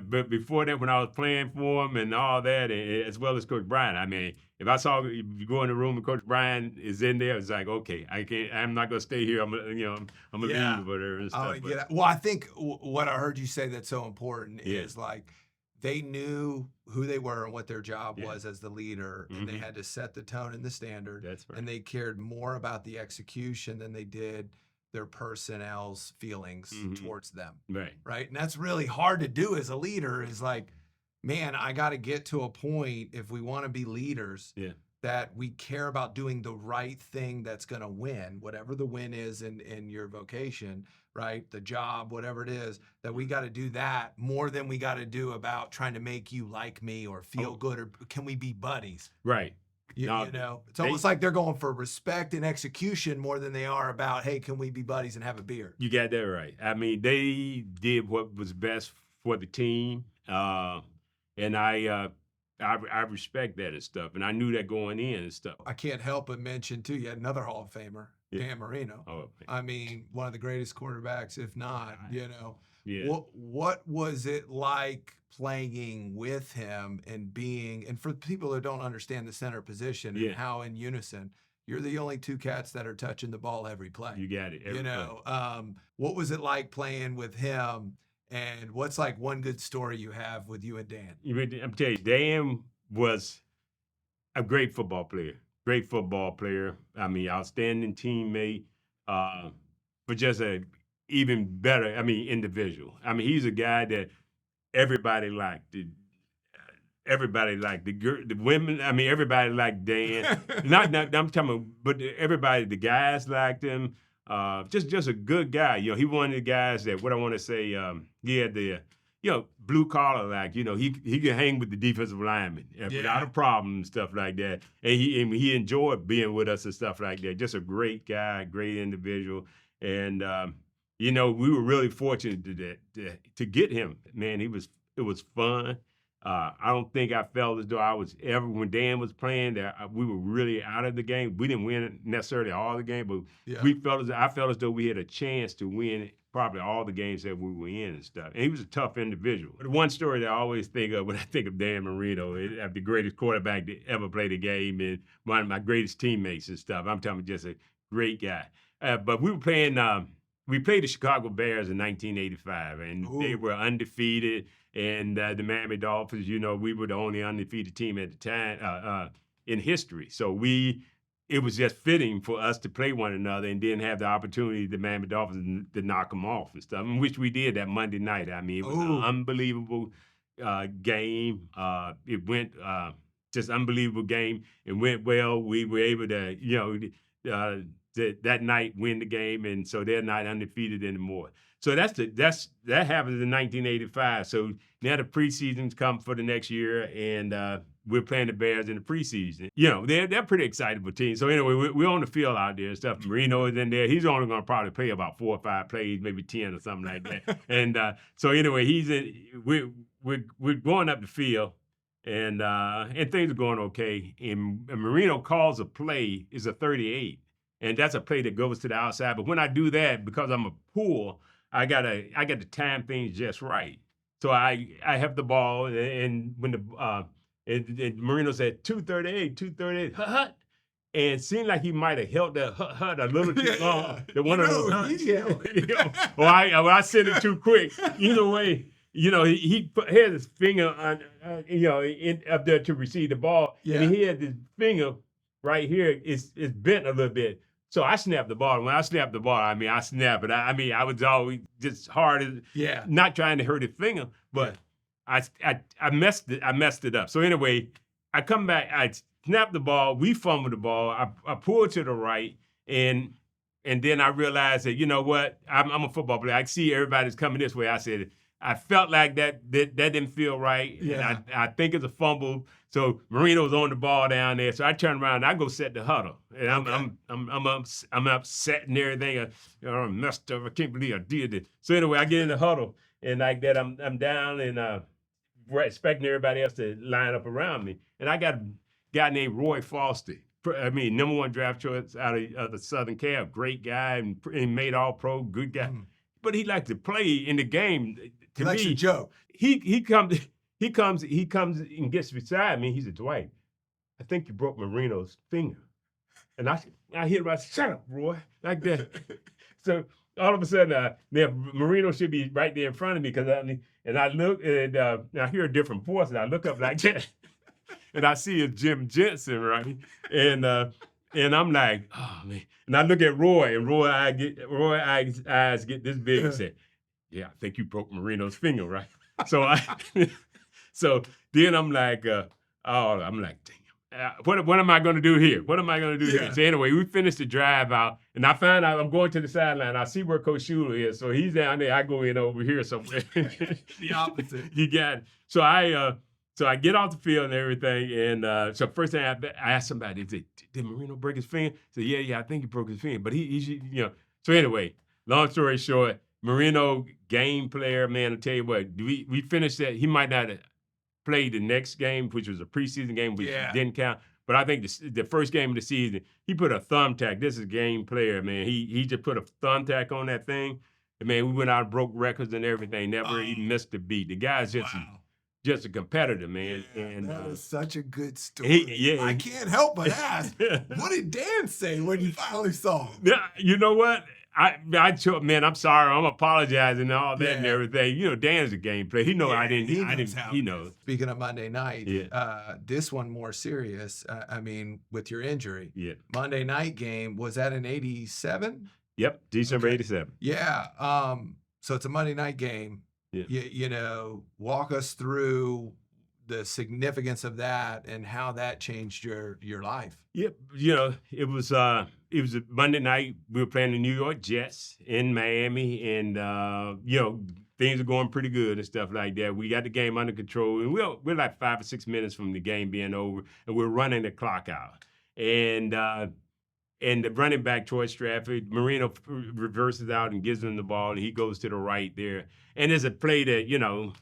but before that, when I was playing for him and all that, as well as Coach Bryant, I mean, if you go in the room and Coach Bryant is in there, it's like, okay, I'm not gonna stay here. I'm gonna leave or whatever and stuff. Well, I think what I heard you say that's so important is, like, they knew who they were and what their job was as the leader, and they had to set the tone and the standard. That's right. And they cared more about the execution than they did their personnel's feelings towards them. Right. And that's really hard to do as a leader, is like, man, I got to get to a point, if we want to be leaders, that we care about doing the right thing that's going to win, whatever the win is in your vocation, right? The job, whatever it is, that we got to do that more than we got to do about trying to make you like me or feel good, or can we be buddies? Right. It's almost like they're going for respect and execution more than they are about, hey, can we be buddies and have a beer? You got that right. I mean, they did what was best for the team, and I respect that and stuff, and I knew that going in and stuff. I can't help but mention too, you had another Hall of Famer, Dan Marino. I mean, one of the greatest quarterbacks, if not, What was it like playing with him and for people that don't understand the center position and how in unison, you're the only two cats that are touching the ball every play. You got it. Every play. What was it like playing with him? And what's, like, one good story you have with you and Dan? I'm telling you, Dan was a great football player. I mean, outstanding teammate, but just a even better, individual. I mean, he's a guy that everybody liked. The women. I mean, everybody liked Dan. not I'm talking about, but everybody, the guys liked him. Just a good guy. He one of the guys that, what I want to say, he had the, blue collar, he could hang with the defensive linemen without a problem and stuff like that. And he enjoyed being with us and stuff like that. Just a great guy, great individual. And, we were really fortunate to get him. Man, it was fun. I don't think I felt as though when Dan was playing, that we were really out of the game. We didn't win necessarily all the game, but I felt as though we had a chance to win probably all the games that we were in and stuff. And he was a tough individual. But one story that I always think of when I think of Dan Marino, the greatest quarterback that ever played a game and one of my greatest teammates and stuff. I'm talking just a great guy. But we were playing. We played the Chicago Bears in 1985, and they were undefeated. And the Miami Dolphins, we were the only undefeated team at the time in history. So we it was just fitting for us to play one another and then have the opportunity to Miami Dolphins to knock them off and stuff, which we did that Monday night. I mean, it was an unbelievable game. It went just unbelievable game. It went well. We were able to, that night win the game, and so they're not undefeated anymore. So that happened in 1985. So now the preseason's come for the next year, and we're playing the Bears in the preseason. They're pretty excitable team. So anyway, we're on the field out there and stuff. Marino is in there. He's only going to probably play about 4 or 5 plays, maybe 10 or something like that. And so anyway, we're going up the field, and things are going okay. And Marino calls a play is a 38, and that's a play that goes to the outside. But when I do that, because I'm a pull, I got to time things just right. So I have the ball, and when and Marino said 238, hut. And it seemed like he might have held that hut a little too long. One of those huts. Or I said it too quick. Either way, he had his finger on, up there to receive the ball. Yeah. And he had his finger right here. It's bent a little bit. So I snapped the ball. When I snapped the ball, I snapped it. I was always just hard, not trying to hurt his finger, but I messed it up. So anyway, I come back, I snap the ball, we fumble the ball, I pull to the right, and then I realized that, you know what, I'm a football player. I see everybody's coming this way. I said, I felt like that didn't feel right. Yeah. And I think it's a fumble. So Marino's on the ball down there. So I turn around and I go set the huddle. And I'm upset and everything. I'm messed up. I can't believe I did it. So anyway, I get in the huddle, and like that, I'm down and expecting everybody else to line up around me. And I got a guy named Roy Foster. Number 1 draft choice out of the Southern Cal. Great guy and made All-Pro, good guy. But he liked to play in the game. He likes to joke. He comes and gets beside me. He said, Dwight, I think you broke Marino's finger. And I hear him, I said, shut up, Roy, like that. So all of a sudden, Marino should be right there in front of me I look and I hear a different voice, and I look up like that, and I see it's Jim Jensen, right? And I'm like, oh man. And I look at Roy, and Roy eyes get this big and say, yeah, I think you broke Marino's finger, right? So so then I'm like, damn. What am I going to do here? What am I going to do here? So anyway, we finished the drive out, and I find out I'm going to the sideline. I see where Coach Shula is, so he's down there. I go in over here somewhere. The opposite. You got it. So I get off the field and everything, and so first thing I asked somebody, did Marino break his finger? I said, yeah, I think he broke his finger, but he. So anyway, long story short, Marino, game player, man, I'll tell you what, we finished that. He might not have played the next game, which was a preseason game, which didn't count. But I think the first game of the season, he put a thumbtack. This is a game player, man. He just put a thumbtack on that thing. And, man, we went out and broke records and everything. Never even missed a beat. The guy's just a competitor, man. And that was such a good story. I can't help but ask, what did Dan say when you finally saw him? Yeah, you know what? Man, I'm sorry. I'm apologizing and all that and everything. Dan's a game player. He knows he knows. Speaking of Monday night, this one more serious. With your injury. Yeah. Monday night game, was that in 87? Yep, December 87. Yeah. So it's a Monday night game. Yeah. Walk us through the significance of that and how that changed your life. Yep. It was a Monday night. We were playing the New York Jets in Miami, and things are going pretty good and stuff like that. We got the game under control, and we're like 5 or 6 minutes from the game being over, and we're running the clock out. And the running back, Troy Stratford, Marino reverses out and gives him the ball, and he goes to the right there. And there's a play that,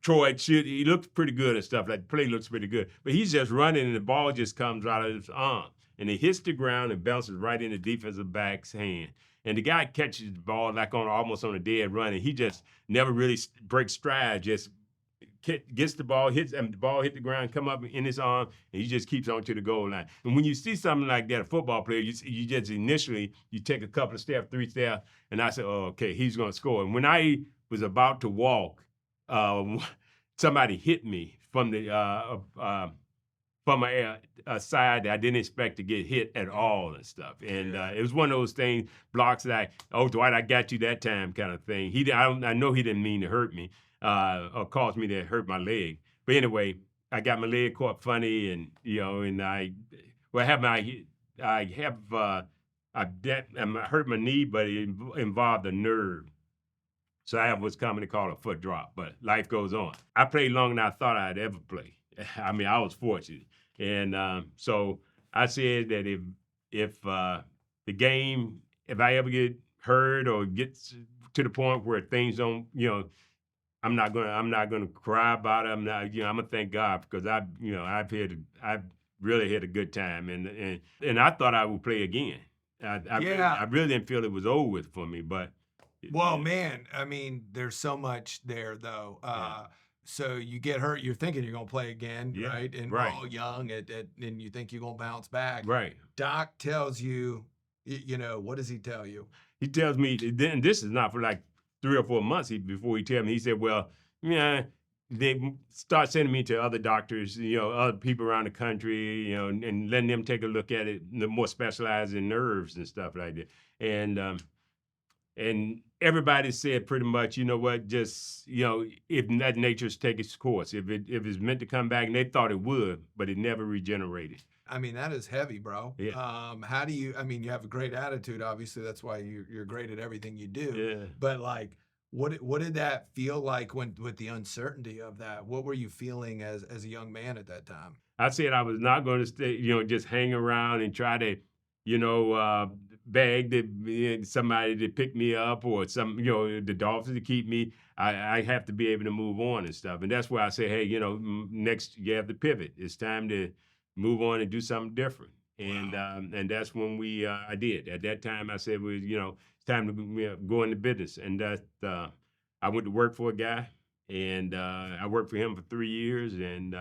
Troy he looks pretty good and stuff. Like the play looks pretty good. But he's just running, and the ball just comes out of his arm. And it hits the ground and bounces right in the defensive back's hand. And the guy catches the ball like almost on a dead run, and he just never really breaks stride, just gets the ball, the ball hit the ground, come up in his arm, and he just keeps on to the goal line. And when you see something like that, a football player, you just initially, you take a couple of steps, 3 steps, and I said, oh, okay, he's going to score. And when I was about to walk, somebody hit me from the from a side that I didn't expect to get hit at all and stuff. And it was one of those things, blocks that Dwight, I got you that time kind of thing. I know he didn't mean to hurt me or cause me to hurt my leg. But anyway, I got my leg caught funny, and and I hurt my knee, but it involved a nerve. So I have what's commonly called a foot drop, but life goes on. I played longer than I thought I'd ever play. I mean, I was fortunate. And so I said that if the game, if I ever get hurt or get to the point where things don't, I'm not gonna cry about it. I'm gonna thank God, because I've really had a good time, and I thought I would play again. I really didn't feel it was over with for me, but. Well, man, I mean, there's so much there, though. So you get hurt, you're thinking you're going to play again, right? And we're all young, and you think you're going to bounce back. Right. Doc tells you, what does he tell you? He tells me, and this is not for like 3 or 4 months before he tells me. He said, well, they start sending me to other doctors, other people around the country, and letting them take a look at it, more specialized in nerves and stuff like that. And everybody said pretty much, you know what, just, if that nature's take its course, if it's meant to come back, and they thought it would, but it never regenerated. I mean, that is heavy, bro. Yeah. How do you, you have a great attitude, obviously. That's why you're great at everything you do. Yeah. But like, what did that feel like with the uncertainty of that? What were you feeling as a young man at that time? I said I was not going to stay, just hang around and try to, beg somebody to pick me up, or the Dolphins to keep me. I have to be able to move on and stuff. And that's why I say, hey, next you have to pivot. It's time to move on and do something different. And and that's when I did. At that time, I said, well, it's time to go into business. And that I went to work for a guy, and I worked for him for 3 years, and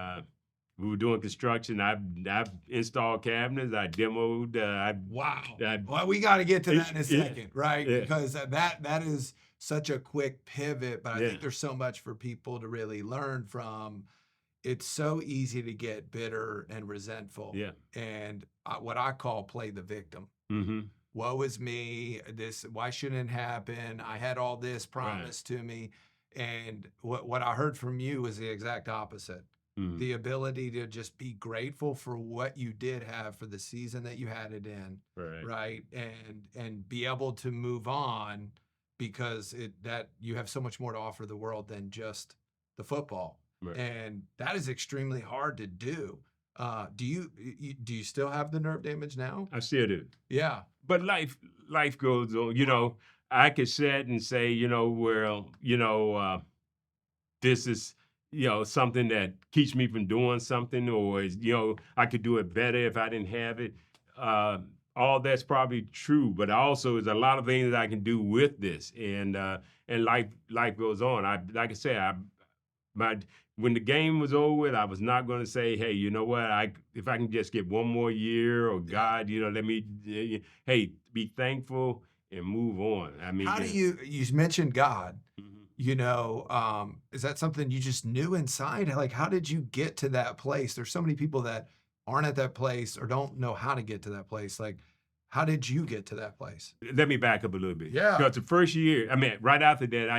we were doing construction. I installed cabinets. I demoed. Well, we got to get to that in a second, right? Yeah. Because that is such a quick pivot, but I Yeah. think there's so much for people to really learn from. It's so easy to get bitter and resentful. Yeah. And what I call play the victim. Mm-hmm. Woe is me. Why shouldn't it happen? I had all this promised to me. And what I heard from you was the exact opposite. Mm-hmm. The ability to just be grateful for what you did have for the season that you had it in, right? And be able to move on, because that you have so much more to offer the world than just the football, and that is extremely hard to do. Do you still have the nerve damage now? I still do. Yeah, but life goes on. I could sit and say, this is. Something that keeps me from doing something, or I could do it better if I didn't have it. All that's probably true, but also there's a lot of things that I can do with this, and life goes on. Like I said, when the game was over with, I was not going to say, hey, you know what? If I can just get one more year, or God, let me, hey, be thankful and move on. I mean, how do you mentioned God? Mm-hmm. Is that something you just knew inside? Like, how did you get to that place? There's so many people that aren't at that place or don't know how to get to that place. Like, how did you get to that place? Let me back up a little bit. Yeah. Because the first year, right after that,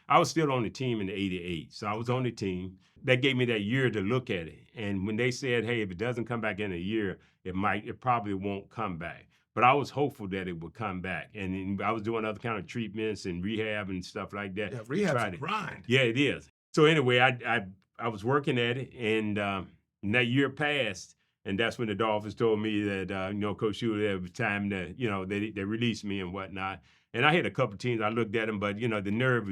I was still on the team in '88. So I was on the team. That gave me that year to look at it. And when they said, hey, if it doesn't come back in a year, it probably won't come back. But I was hopeful that it would come back. And I was doing other kind of treatments and rehab and stuff like that. Yeah, rehab's a grind. Yeah, it is. So anyway, I was working at it, and that year passed, and that's when the Dolphins told me that, Coach Shula, it was time to, they released me and whatnot. And I had a couple teams. I looked at them, but, the nerve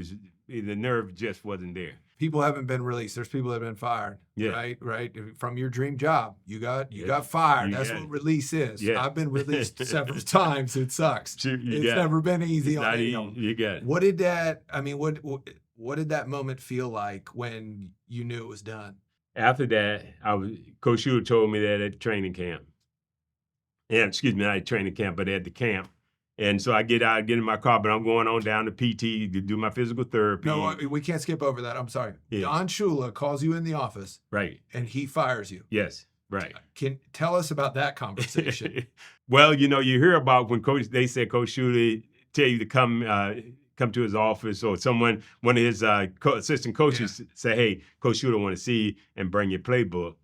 just wasn't there. People haven't been released. There's people that have been fired, right? From your dream job. You got fired. That's what release is. Yeah. I've been released several times. It sucks. It's never been easy on anyone. You got it. What did that, what did that moment feel like when you knew it was done? After that, Coach Shula told me that at training camp. Yeah, excuse me, not at training camp, but at the camp. And so I get in my car, but I'm going on down to PT to do my physical therapy. No, we can't skip over that. I'm sorry. Yeah. Don Shula calls you in the office. Right. And he fires you. Yes. Right. Can tell us about that conversation. Well, you hear about when they said Coach Shula tell you to come to his office, or one of his assistant coaches say, "Hey, Coach Shula want to see you and bring your playbook."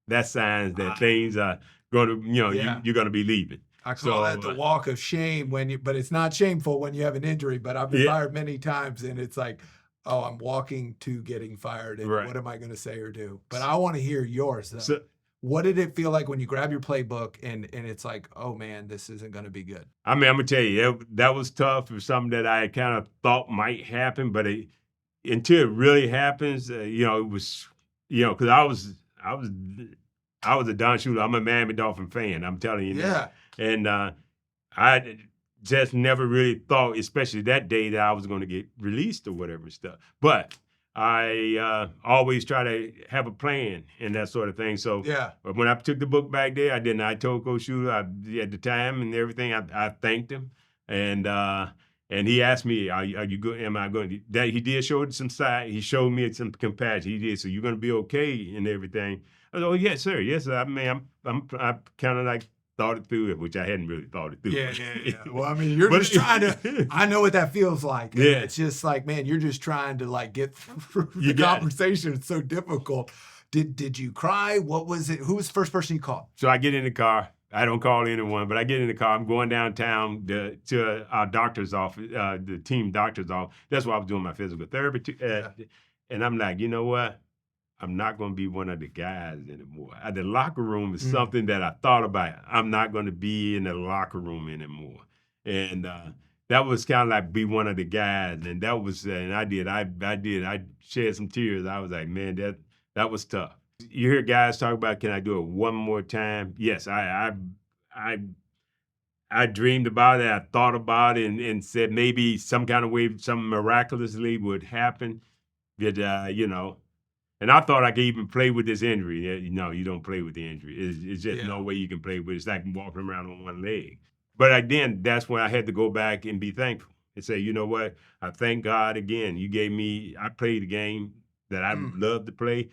That signs that things are going to, you're going to be leaving. I call that the walk of shame but it's not shameful when you have an injury. But I've been fired many times, and it's like, oh, I'm walking to getting fired, and what am I going to say or do? But I want to hear yours, though. So, what did it feel like when you grab your playbook and it's like, oh man, this isn't going to be good? I mean, I'm gonna tell you, that was tough. It was something that I kind of thought might happen, but until it really happens, it was, because I was a Don Shula. I'm a Miami Dolphin fan. I'm telling you. Yeah. And I just never really thought, especially that day, that I was going to get released or whatever stuff. But I always try to have a plan and that sort of thing. So when I took the book back there, I told Coach Shula at the time and everything, I thanked him. And he asked me, are you good? Am I going to? That he did show some side. He showed me some compassion. He did. So you're going to be okay and everything. I said, oh, yes, sir. Yes, sir. I mean, I kind of like thought it through, which I hadn't really thought it through. Yeah. Well, I mean, you're just trying to, I know what that feels like. Yeah. It's just like, man, you're just trying to like get through the conversation. It's so difficult. Did you cry? What was it? Who was the first person you called? So I get in the car. I don't call anyone, but I get in the car. I'm going downtown to our doctor's office, the team doctor's office. That's where I was doing my physical therapy. And I'm like, you know what? I'm not going to be one of the guys anymore. The locker room is something that I thought about. I'm not going to be in the locker room anymore. And that was kind of like be one of the guys. And that was, and I did. I shed some tears. I was like, man, that was tough. You hear guys talk about, can I do it one more time? Yes, I dreamed about it. I thought about it and said maybe some kind of way, something miraculously would happen. But, and I thought I could even play with this injury. No, you don't play with the injury. It's just no way you can play with it. It's like walking around on one leg. But again, that's when I had to go back and be thankful and say, you know what? I thank God again. I played the game that I love to play.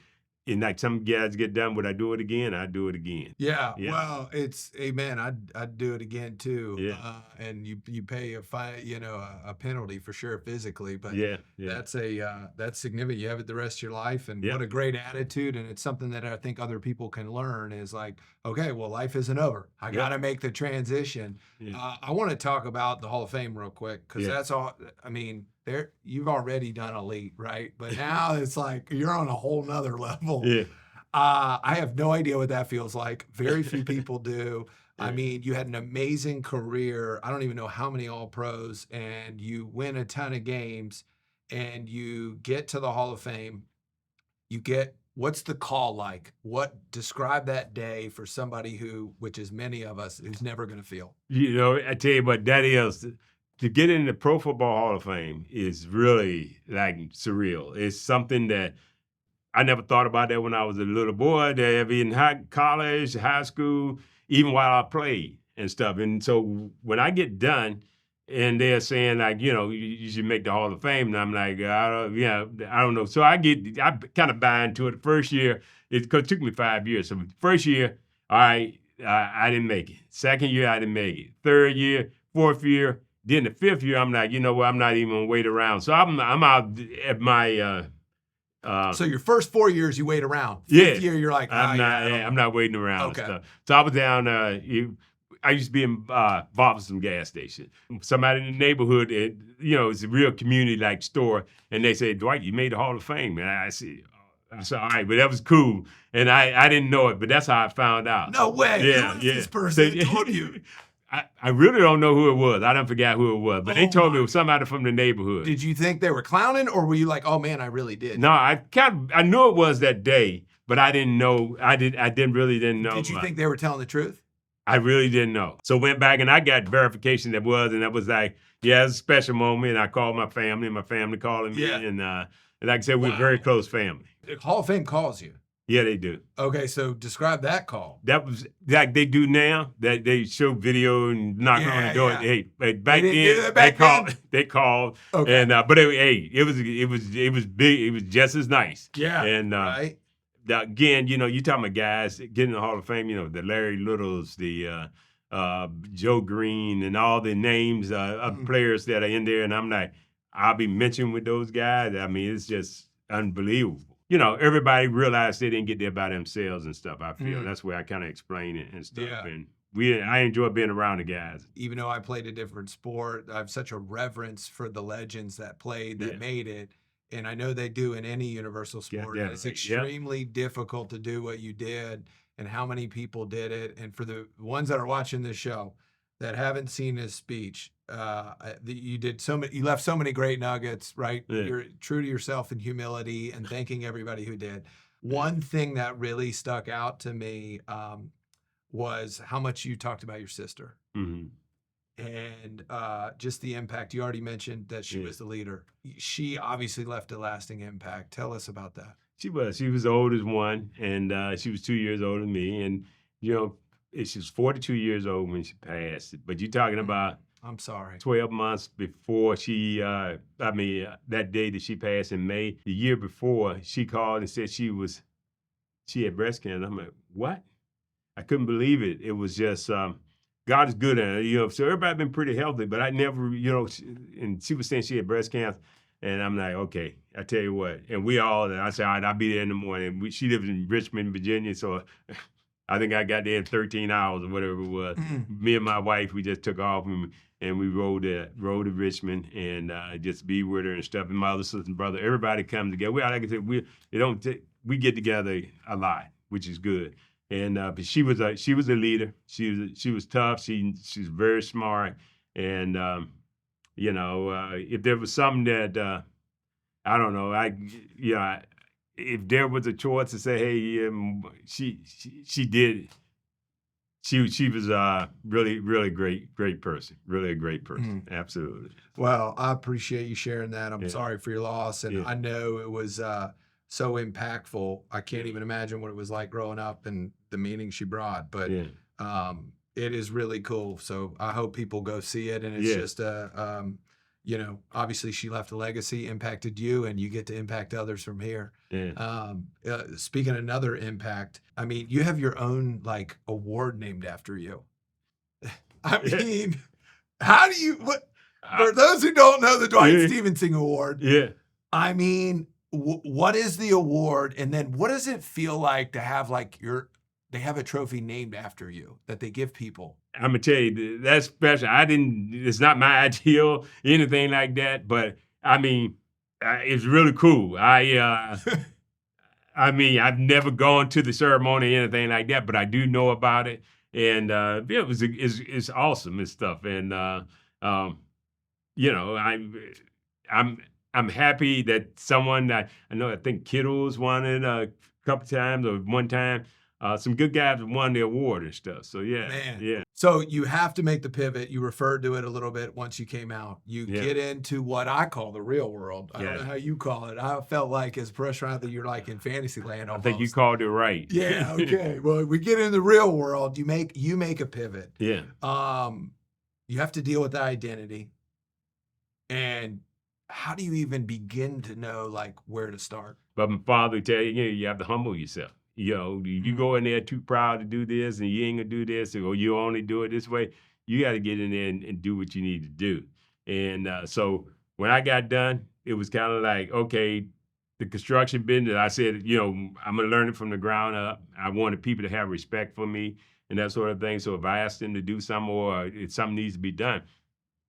And like some guys get done, would I do it again? I'd do it again. Yeah. Well, it's amen. I'd do it again too. Yeah. And you pay a fine, a penalty for sure physically, but that's significant. You have it the rest of your life, and what a great attitude. And it's something that I think other people can learn is like, okay, well, life isn't over. I got to make the transition. Yeah. I want to talk about the Hall of Fame real quick because that's all. I mean, you've already done elite, right? But now it's like you're on a whole nother level. Yeah. I have no idea what that feels like. Very few people do. Yeah. I mean, you had an amazing career. I don't even know how many All-Pros, and you win a ton of games, and you get to the Hall of Fame. What's the call like? Describe that day for somebody which is many of us, who's never going to feel. I tell you what, that is. To get in the Pro Football Hall of Fame is really like surreal. It's something that I never thought about that when I was a little boy, that in college, high school, even while I played and stuff. And so when I get done and they're saying like, you should make the Hall of Fame, and I'm like, I don't know. So I kind of buy into it. The first year, it took me 5 years. So the first year, all right, I didn't make it. Second year, I didn't make it. Third year, fourth year. Then the fifth year, I'm like, you know what? I'm not even gonna wait around. So I'm out at my. So your first 4 years, you wait around. Fifth year, you're like, I'm not waiting around. Okay. So I was down. I used to be involved with some gas station. Somebody in the neighborhood, it's a real community-like store, and they said, Dwight, you made the Hall of Fame. And I said, all right, but that was cool. And I didn't know it, but that's how I found out. No way. Yeah, who is this person that told you? I really don't know who it was. I don't forget who it was, but they told me it was somebody from the neighborhood. Did you think they were clowning, or were you like, oh man, I really did? No, I knew it was that day, but I didn't know. I really didn't know. Did you think they were telling the truth? I really didn't know. So went back and I got verification and that was like, yeah, it's a special moment. And I called my family, and my family calling me, and like I said, we're a very close family. The Hall of Fame calls you. Yeah, they do. Okay, so describe that call. That was like they do now. That they show video and knock on the door. Yeah. Hey, back then they called. Okay. And but it was big. It was just as nice. Yeah. And right. again, you know, you talking about guys getting in the Hall of Fame, you know, the Larry Littles, the Joe Green, and all the names of players that are in there. And I'm like, I'll be mentioned with those guys. I mean, it's just unbelievable. You know, everybody realized they didn't get there by themselves and stuff, I feel. That's where I kind of explain it and stuff. Yeah. And I enjoy being around the guys. Even though I played a different sport, I have such a reverence for the legends that played, that made it. And I know they do in any universal sport. Yeah, It's extremely difficult to do what you did and how many people did it. And for the ones that are watching this show that haven't seen his speech, you left so many great nuggets, right? Yeah. You're true to yourself in humility and thanking everybody who did. One thing that really stuck out to me was how much you talked about your sister. And just the impact. You already mentioned that she was the leader. She obviously left a lasting impact. Tell us about that. She was the oldest one, and she was 2 years older than me. And, you know, she was 42 years old when she passed. But you're talking about, I'm sorry, 12 months before she, that day that she passed in May, the year before, she called and said she had breast cancer. I'm like, what? I couldn't believe it. It was just, God is good at it, you know. So everybody been pretty healthy, but I never, you know, and she was saying she had breast cancer. And I'm like, okay, I tell you what. And I said, all right, I'll be there in the morning. She lives in Richmond, Virginia, so I think I got there in 13 hours or whatever it was. Me and my wife, we just took off and we rode to Richmond and just be with her and stuff. And my other sister and brother, everybody comes together. Like I said, we get together a lot, which is good. And but she was a leader. She was tough. She's very smart. And you know, if there was something that I don't know, if there was a choice to say, hey, she did. She was really great person. Really a great person. Absolutely. Well, I appreciate you sharing that. I'm sorry for your loss, and I know it was so impactful. I can't even imagine what it was like growing up and the meaning she brought. But it is really cool. So I hope people go see it. And it's just you know, obviously she left a legacy, impacted you, and you get to impact others from here. Speaking of another impact, I mean, you have your own like award named after you. I mean, how do you? For those who don't know the Dwight Stephenson Award, I mean, what is the award, and then what does it feel like to have like they have a trophy named after you that they give people? I'm gonna tell you, that's special. It's not my ideal, anything like that, but I mean, it's really cool. I mean, I've never gone to the ceremony or anything like that, but I do know about it, and it's awesome and stuff. And you know, I'm happy that someone I think Kittles won it a couple times or one time. Some good guys won the award and stuff. So yeah. So you have to make the pivot. You referred to it a little bit once you came out. You get into what I call the real world. I don't know how you call it. I felt like as a professional athlete, you're like in fantasy land almost. I think you called it right. Yeah. Okay. Well, we get in the real world. You make a pivot. Yeah. You have to deal with the identity. And how do you even begin to know like where to start? But my father would tell you, you have to humble yourself. You know, you go in there too proud to do this and you ain't gonna do this, or you only do it this way. You got to get in there and do what you need to do. And so when I got done, it was kind of like, okay, the construction business, I said, you know, I'm gonna learn it from the ground up. I wanted people to have respect for me and that sort of thing. So if I ask them to do something or if something needs to be done,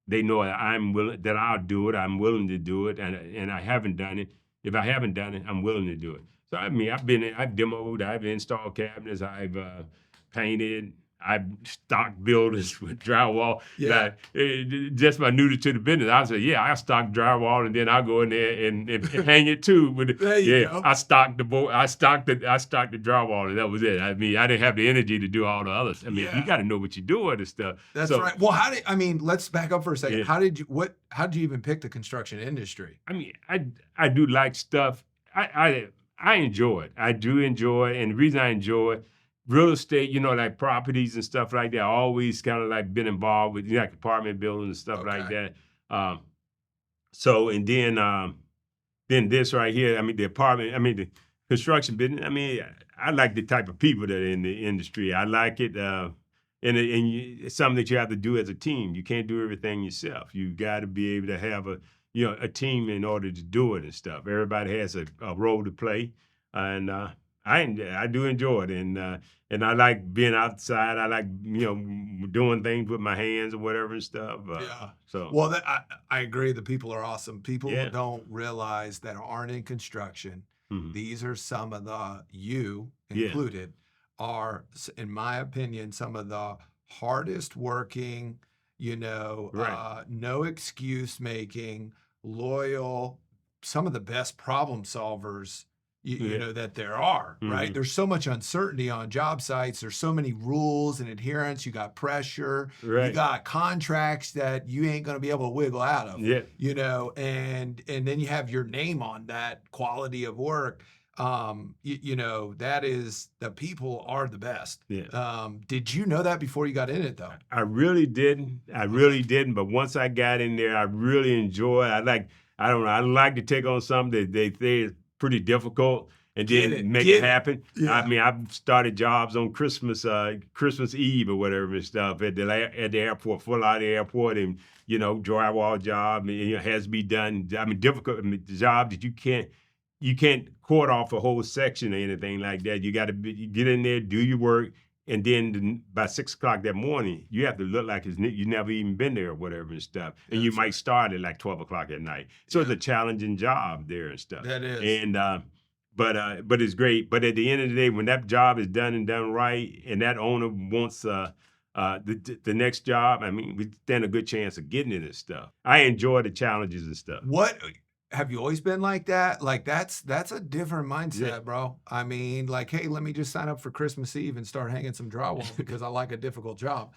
they know that I'm willing, that I'll do it. I'm willing to do it, and I haven't done it. If I haven't done it, I'm willing to do it. So I mean, I've demoed, I've installed cabinets, I've painted, I've stocked buildings with drywall. Yeah. Just my newly to the business, I said, I stock drywall, and then I'll go in there and hang it too. There you go. I stocked the drywall, and that was it. I mean, I didn't have the energy to do all the others. I mean, you got to know what you're doing and stuff. That's right. Well, let's back up for a second. Yeah. How did you even pick the construction industry? I mean, I do like stuff. I enjoy it. I do enjoy it. And the reason I enjoy it, real estate, you know, like properties and stuff like that, I always kind of like been involved with, like apartment buildings and stuff like that. So, and then this right here, I mean, the construction business. I mean, I like the type of people that are in the industry. I like it, it's something that you have to do as a team. You can't do everything yourself. You got to be able to have a team in order to do it and stuff. Everybody has a role to play, and I do enjoy it, and I like being outside. I like doing things with my hands or whatever and stuff. So well, I agree. The people are awesome. People Yeah. don't realize that aren't in construction. Mhm. These are some of you Yeah. included, are, in my opinion, some of the hardest working, Right. no excuse making, loyal, some of the best problem solvers, Yeah. that there are, right? Mhm. There's so much uncertainty on job sites. There's so many rules and adherence. You got pressure. You Right. got contracts that you ain't going to be able to wiggle out of. Yeah. And then you have your name on that quality of work. That is, the people are the best. Yeah. Did you know that before you got in it though? I really didn't. But once I got in there, I really enjoy it. I don't know. I like to take on something that they say is pretty difficult and then make it happen. Yeah. I mean, I've started jobs on Christmas Eve or whatever and stuff at the airport, Fort Lauderdale Airport, and drywall job, and it has to be done. I mean, difficult job that you can't cord off a whole section or anything like that. You got to get in there, do your work, and then by 6 o'clock that morning, you have to look like you never even been there or whatever and stuff. And you might start at like 12 o'clock at night. So it's a challenging job there and stuff. That is. And but it's great. But at the end of the day, when that job is done and done right, and that owner wants the next job, I mean, we stand a good chance of getting it and stuff. I enjoy the challenges and stuff. What have you always been like that? Like that's a different mindset, Yeah. bro. I mean, like, hey, let me just sign up for Christmas Eve and start hanging some drywall because I like a difficult job.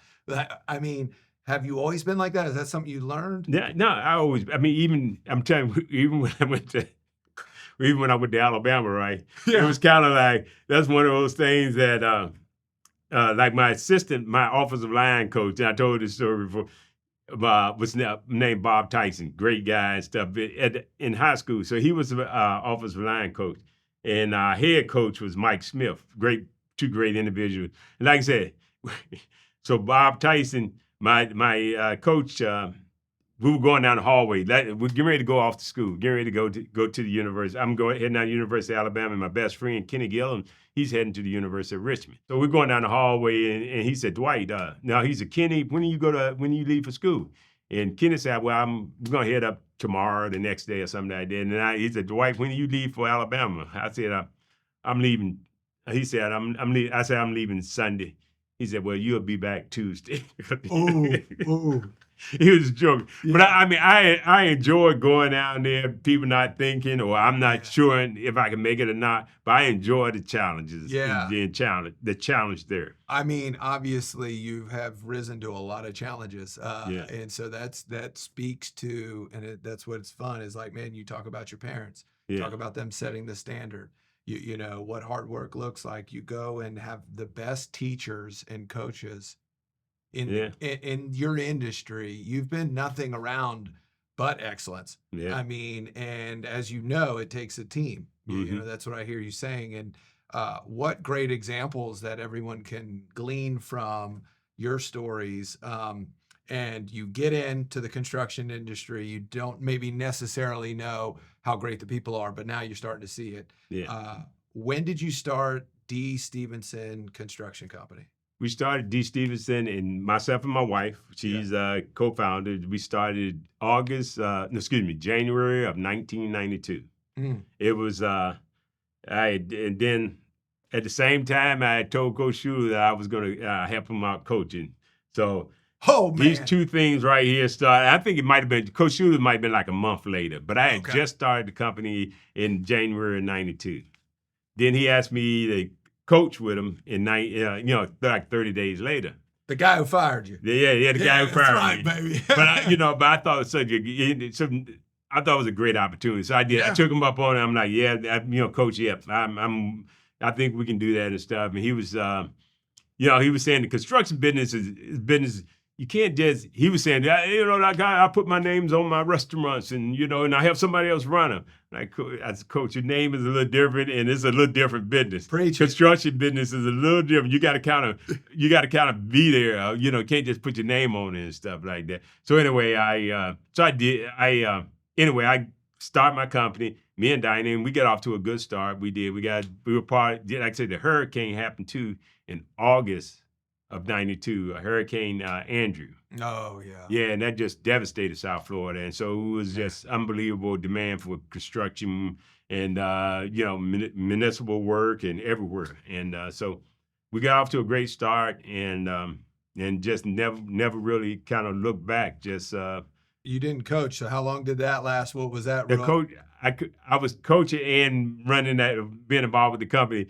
I mean, have you always been like that? Is that something you learned? Yeah, no, I'm telling you, even when I went to Alabama, right? It was kind of like, that's one of those things that, like my offensive line coach, and I told this story before, was named Bob Tyson, great guy and stuff in high school. So he was offensive line coach, and our head coach was Mike Smith, two great individuals. And like I said, so Bob Tyson, my coach, we were going down the hallway. We're getting ready to go off to school, getting ready to go to the university. I'm heading down to the University of Alabama, and my best friend, Kenny Gillum, he's heading to the University of Richmond. So we're going down the hallway, and he said, Dwight, now he said, Kenny, when you leave for school? And Kenny said, well, we're going to head up tomorrow, the next day or something like that. And he said, Dwight, when do you leave for Alabama? I said, I'm leaving. He said, I said, I'm leaving Sunday. He said, well, you'll be back Tuesday. Ooh. He was joking. Yeah. But I enjoy going down there, people not thinking, or I'm not sure if I can make it or not, but I enjoy the challenges. Yeah. The challenge there. I mean, obviously you have risen to a lot of challenges. And so that speaks to, and that's what's fun is like, man, you talk about your parents, talk about them setting the standard. You know what hard work looks like. You go and have the best teachers and coaches in your industry. You've been nothing around but excellence. Yeah. I mean, and as you know, it takes a team. Mm-hmm. You know, that's what I hear you saying. And what great examples that everyone can glean from your stories. And you get into the construction industry, you don't maybe necessarily know how great the people are, but now you're starting to see it. Yeah. When did you start D. Stephenson Construction Company? We started D. Stephenson, and myself and my wife, she's a co-founder. We started January of 1992. It was, and then at the same time, I had told Coach Shula that I was going to help him out coaching. So these two things right here started. I think it might have been, Coach Shula might have been like a month later, but I had just started the company in January of 92. Then he asked me to coach with him like 30 days later. The guy who fired you. Yeah, the guy who fired me. Baby. But I thought I thought it was a great opportunity. So I did. I took him up on it. I'm like, Coach, I think we can do that and stuff. And he was, he was saying the construction business is business. you can't just, he was saying, like I put my names on my restaurants and, and I have somebody else run them. Like, as a coach, your name is a little different and it's a little different business. Preach. Construction business is a little different. You got to kind of be there. Can't just put your name on it and stuff like that. So anyway, I start my company, me and Diane, and we got off to a good start. We were part, like I said, the hurricane happened too in August of 92, Hurricane Andrew. Oh, yeah. Yeah, and that just devastated South Florida. And so it was just unbelievable demand for construction and, municipal work and everywhere. And so we got off to a great start and just never really kind of looked back. Just You didn't coach, so how long did that last? What was that? the coach. I was coaching and running that, being involved with the company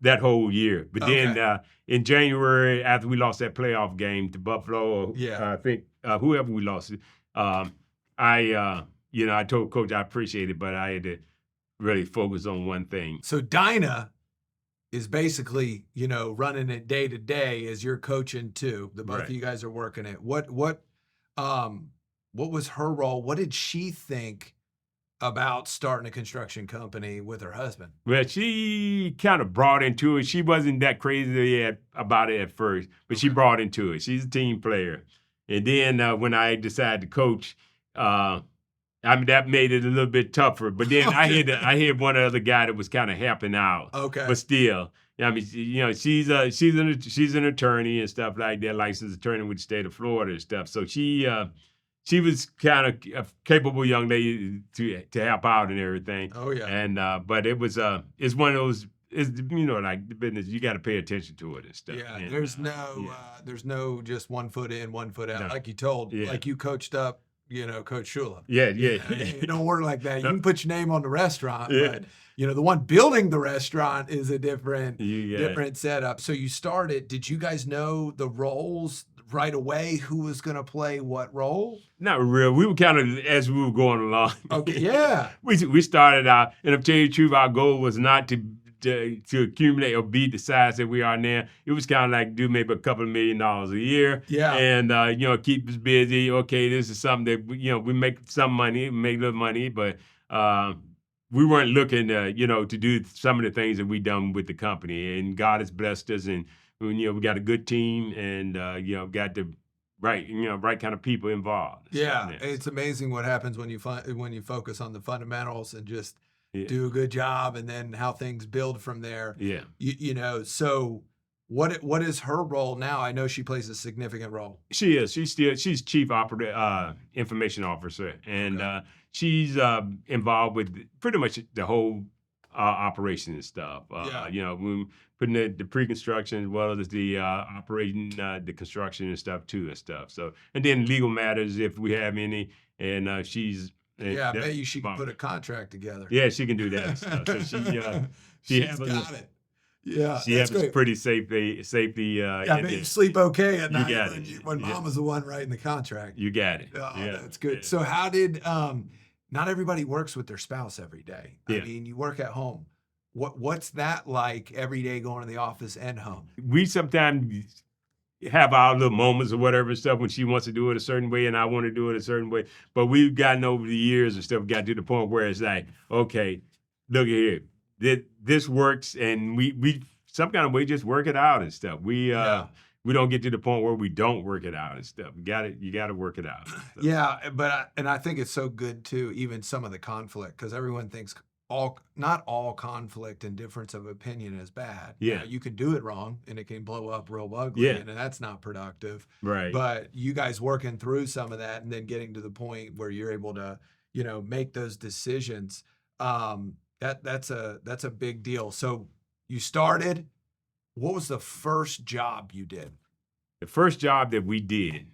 that whole year. But then in January, after we lost that playoff game to Buffalo, I think whoever we lost, I told Coach I appreciate it, but I had to really focus on one thing. So Dinah is basically, running it day to day as you're coaching too. The both of you guys are working it. What was her role? What did she think about starting a construction company with her husband? Well, she kind of brought into it. She wasn't that crazy about it at first, but she brought into it. She's a team player. And then when I decided to coach, that made it a little bit tougher. But then I had one other guy that was kind of helping out. Okay. But still, she's an attorney and stuff like that, licensed attorney with the state of Florida and stuff. So she was kind of a capable young lady to help out and everything. Oh yeah. And but it's one of those. It's like the business, you got to pay attention to it and stuff. Yeah. And, There's no just 1 foot in, 1 foot out. No. Like you told, like you coached up, Coach Shula. Yeah. It don't work like that. You can put your name on the restaurant, but the one building the restaurant is a different setup. So you started. Did you guys know the roles right away? Who was going to play what role? Not real. We were kind of as we were going along. Okay, yeah. we started out, and to tell you the truth, our goal was not to accumulate or be the size that we are now. It was kind of like do maybe a couple of $1 million a year. Yeah. And keep us busy. Okay, this is something that we make some money, make a little money, but we weren't looking to do some of the things that we done with the company. And God has blessed us, and we got a good team, and got the right kind of people involved. Yeah, it's amazing what happens when you focus on the fundamentals and just do a good job, and then how things build from there. Yeah. So what is her role now? I know she plays a significant role. She is. She's chief information officer, and she's involved with pretty much the whole operation and stuff. We're putting the pre-construction as well as the operating the construction and stuff too and stuff. So, and then legal matters if we have any, and she's. I bet you she can put a contract together. Yeah, she can do that stuff. So she's got it. Yeah, she has pretty safety. I bet you sleep okay at night when Yeah. Mama's the one writing the contract. You got it. Oh, yeah, that's good. Yeah. So how did not everybody works with their spouse every day? Yeah. I mean, you work at home. What's that like every day going to the office and home? We sometimes have our little moments or whatever stuff when she wants to do it a certain way and I want to do it a certain way. But we've gotten over the years and stuff, got to the point where it's like, okay, look at here. This works, and we some kind of way just work it out and stuff. We don't get to the point where we don't work it out and stuff. You got to work it out. So. Yeah, but I think it's so good too, even some of the conflict, because everyone thinks not all conflict and difference of opinion is bad. Yeah. You can do it wrong and it can blow up real ugly, and that's not productive. Right. But you guys working through some of that and then getting to the point where you're able to, make those decisions. That's a big deal. So you started. What was the first job you did? The first job that we did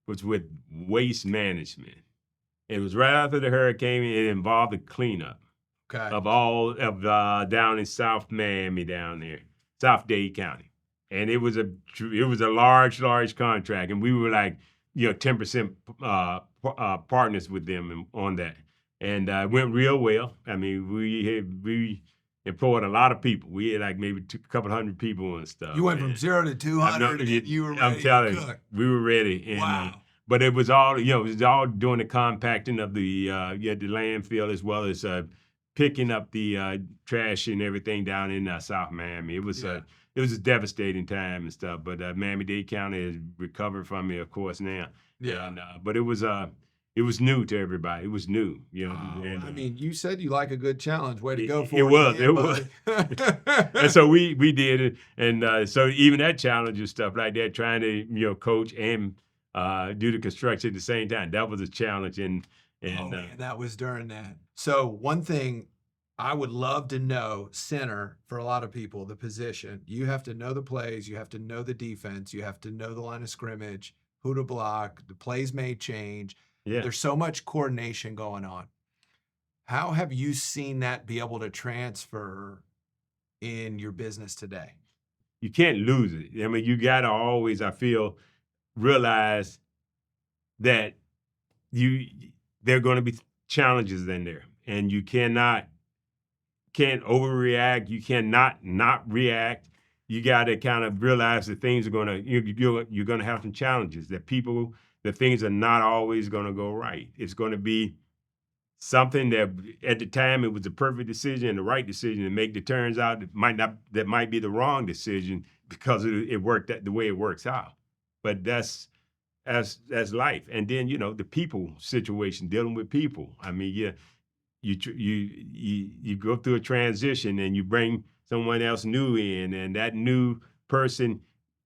was with waste management. It was right after the hurricane. It involved the cleanup. Okay. Of all of down in South Miami down there, South Dade County, and it was a large contract, and we were like 10% partners with them on that, and it went real well. I mean, employed a lot of people. We had like maybe a couple hundred people and stuff. You went from 0 to 200, and you were I'm ready telling to you, cook. we were ready. And, Wow. but it was all, it was all doing the compacting of the landfill, as well as picking up the trash and everything down in South Miami. It was a devastating time and stuff. But Miami-Dade County has recovered from it, of course, now. Yeah. And, but it was new to everybody. It was new, And, I mean, you said you like a good challenge. Way to go for it was. again, It was. buddy. And so we did it, and so even that challenge and stuff like that, trying to coach and do the construction at the same time, that was a challenge. And Man, that was during that. So one thing I would love to know, center, for a lot of people, the position. You have to know the plays. You have to know the defense. You have to know the line of scrimmage, who to block. The plays may change. yeah, There's so much coordination going on. How have you seen that be able to transfer in your business today? you can't lose it. I mean, you got to always, I feel, realize that there are going to be challenges in there, and you can't overreact. You cannot not react. You got to kind of realize that things are going to you're going to have some challenges. That things are not always going to go right. It's going to be something that at the time it was the perfect decision and the right decision to make. That turns out that might be the wrong decision because it worked the way it works out. But that's life. And then the people situation, dealing with people. I mean, you go through a transition and you bring someone else new in, and that new person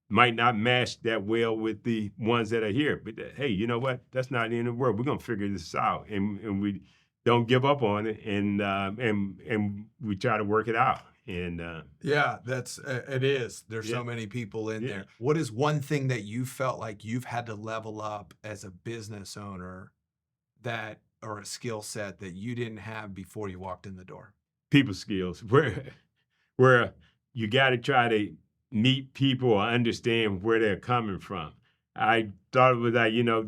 might not match that well with the ones that are here. But hey, you know what? That's not the end of the world. We're gonna figure this out, and we don't give up on it, and we try to work it out. And Yeah, it is. There's so Yeah. many people in Yeah. there. What is one thing that you felt like you've had to level up as a business owner or a skill set that you didn't have before you walked in the door? people skills, where you got to try to meet people or understand where they're coming from. I thought it was like, you're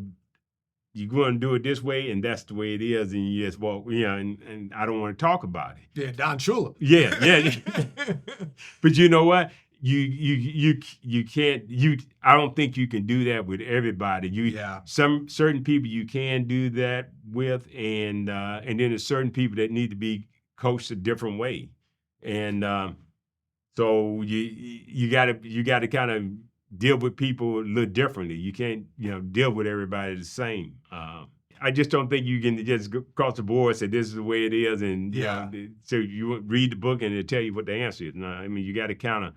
going to do it this way, and that's the way it is, and you just walk, and I don't want to talk about it. Yeah, Don Shula. Yeah. But you know what? You can't. I don't think you can do that with everybody. Yeah. Some certain people you can do that with, and then there's certain people that need to be coached a different way, and so you got to kind of deal with people a little differently. You can't deal with everybody the same. I just don't think you can just go across the board and say this is the way it is, and so you read the book and it'll tell you what the answer is. No, I mean you got to kind of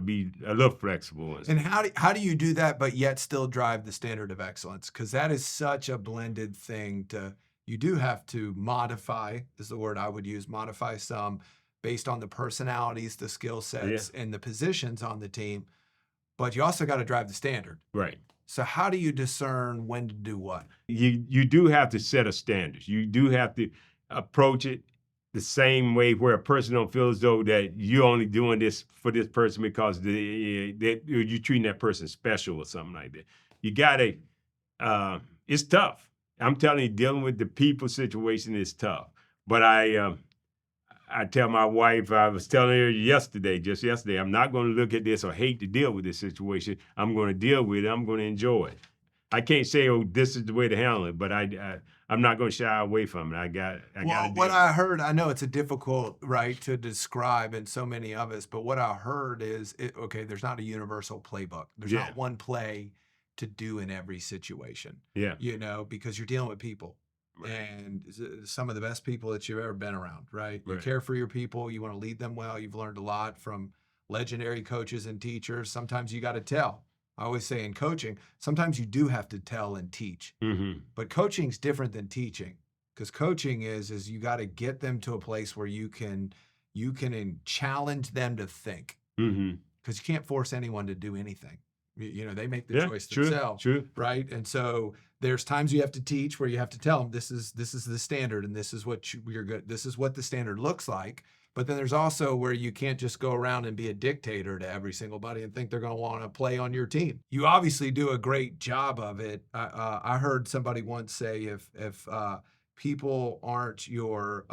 be a little flexible. And how do you do that, but yet still drive the standard of excellence? Because that is such a blended thing. You do have to modify, is the word I would use, modify some based on the personalities, the skill sets, and the positions on the team. But you also got to drive the standard. Right. So how do you discern when to do what? You do have to set a standard. You do have to approach it the same way, where a person don't feel as though that you're only doing this for this person because you're treating that person special or something like that. You gotta. It's tough. I'm telling you, dealing with the people situation is tough. But I tell my wife, I was telling her just yesterday, I'm not going to look at this or hate to deal with this situation. I'm going to deal with it. I'm going to enjoy it. I can't say, oh, this is the way to handle it, but I'm not going to shy away from it. I got what I heard, I know it's a difficult, right, to describe in so many of us, but what I heard is, there's not a universal playbook. There's not one play to do in every situation. Yeah. Because you're dealing with people. Right. And some of the best people that you've ever been around, right? You care for your people. You want to lead them well. You've learned a lot from legendary coaches and teachers. Sometimes you got to tell. I always say in coaching, sometimes you do have to tell and teach. Mm-hmm. But coaching's different than teaching, because coaching is you got to get them to a place where you can challenge them to think. Mm-hmm. Because you can't force anyone to do anything. They make the choice themselves, right? And so there's times you have to teach where you have to tell them this is the standard, and this is what you're good. This is what the standard looks like. But then there's also where you can't just go around and be a dictator to every single buddy and think they're going to want to play on your team. You obviously do a great job of it. I heard somebody once say if people aren't your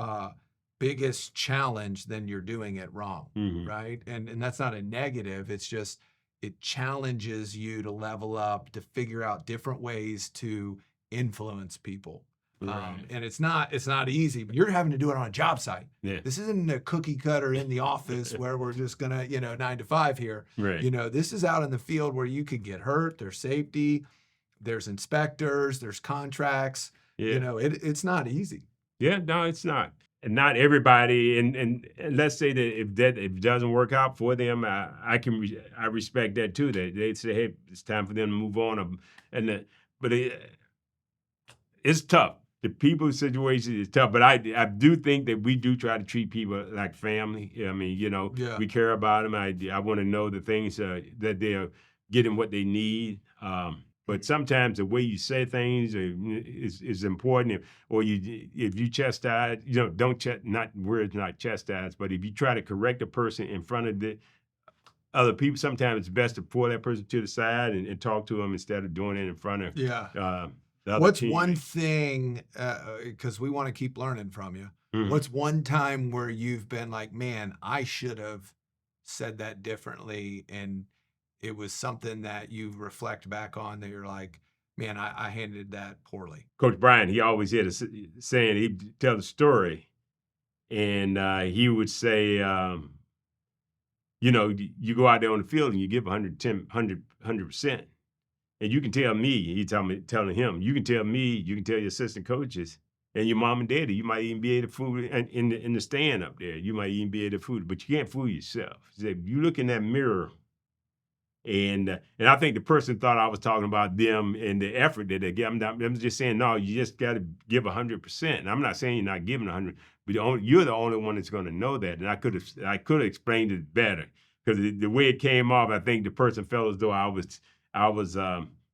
biggest challenge, then you're doing it wrong, Mhm. right? And that's not a negative. It's just it challenges you to level up, to figure out different ways to influence people. Right. And it's not easy, but you're having to do it on a job site. Yeah. This isn't a cookie cutter in the office where we're just gonna, 9 to 5 here. Right. This is out in the field where you could get hurt. There's safety, there's inspectors, there's contracts. Yeah. It's not easy. Yeah, no, it's not. And not everybody, and let's say that if it doesn't work out for them, I respect that too. They say, hey, it's time for them to move on. But it's tough. The people situation is tough. But I do think that we do try to treat people like family. I mean, Yeah. we care about them. I want to know the things that they're getting what they need. But sometimes the way you say things is important. Or if you chastise, not words, not chastise, but if you try to correct a person in front of the other people, sometimes it's best to pull that person to the side and talk to them instead of doing it in front of Yeah. the other What's teammate. one thing, because we want to keep learning from you, Mhm. what's one time where you've been like, man, I should have said that differently, and it was something that you reflect back on that you're like, man, I handled that poorly? Coach Bryant, he always had a saying, he'd tell the story, and he would say, you go out there on the field and you give 100%. And you can tell me, telling him, you can tell me, you can tell your assistant coaches and your mom and daddy, you might even be able to fool in the stand up there. You might even be able to fool, but you can't fool yourself. So if you look in that mirror, and I think the person thought I was talking about them and the effort that they give. I'm just saying, no, you just got to give 100%. And I'm not saying you're not giving 100, but you're the only one that's going to know that. And I could have explained it better because the way it came off, I think the person felt as though I was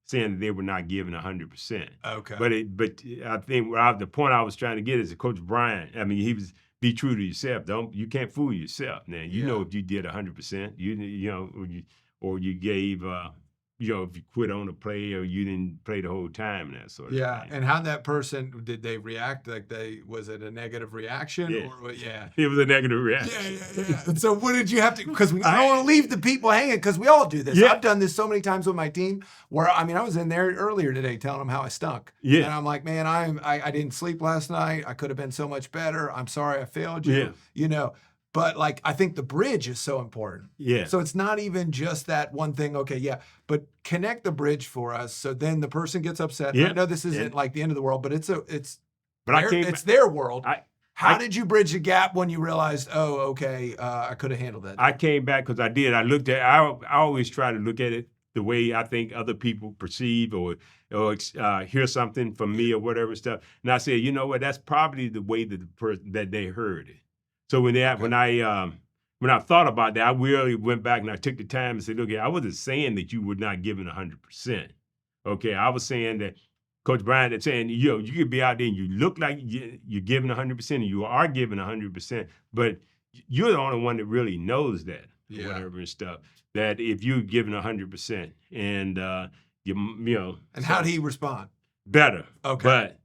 saying that they were not giving 100%. Okay. But I think the point I was trying to get is that Coach Bryant. I mean, he was be true to yourself. You can't fool yourself. Now you know if you did 100%, or you gave, if you quit on a play or you didn't play the whole time and that sort of thing. And how that person, did they react? Like was it a negative reaction? Yeah. Or, It was a negative reaction. Yeah. So what did you have to, because I don't want to leave the people hanging, because we all do this. Yeah. I've done this so many times with my team where, I was in there earlier today telling them how I stunk. Yeah. And I'm like, man, I didn't sleep last night. I could have been so much better. I'm sorry I failed you. Yeah. But I think the bridge is so important. Yeah. So it's not even just that one thing. Okay, yeah, but connect the bridge for us. So then the person gets upset. Yeah. I know this isn't like the end of the world, but it's their world. How did you bridge the gap when you realized, oh, okay, I could have handled that? I came back because I did. I always try to look at it the way I think other people perceive or hear something from me or whatever stuff. And I said, you know what? That's probably the way that they heard it. So when I thought about that, I really went back and I took the time and said, look, I wasn't saying that you were not giving 100%. Okay, I was saying that Coach Bryant is saying, you could be out there and you look like you're giving 100% and you are giving 100%, but you're the only one that really knows that, or whatever and stuff. That if you're giving 100% and And how did he respond? Better. Okay. But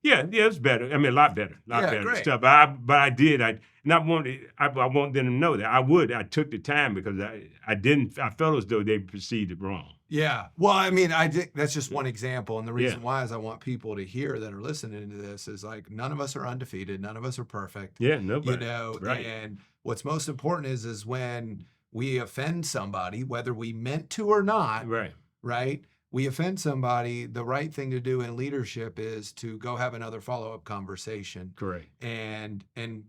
it's better. I mean, a lot better, better great. stuff. But I did. I want them to know that I took the time because I felt as though they perceived it wrong. Yeah. Well, I think that's just one example. And the reason why is I want people to hear that are listening to this is like, none of us are undefeated. None of us are perfect. Yeah, nobody. Right. And what's most important is when we offend somebody, whether we meant to or not, right? We offend somebody, the right thing to do in leadership is to go have another follow-up conversation. Correct. And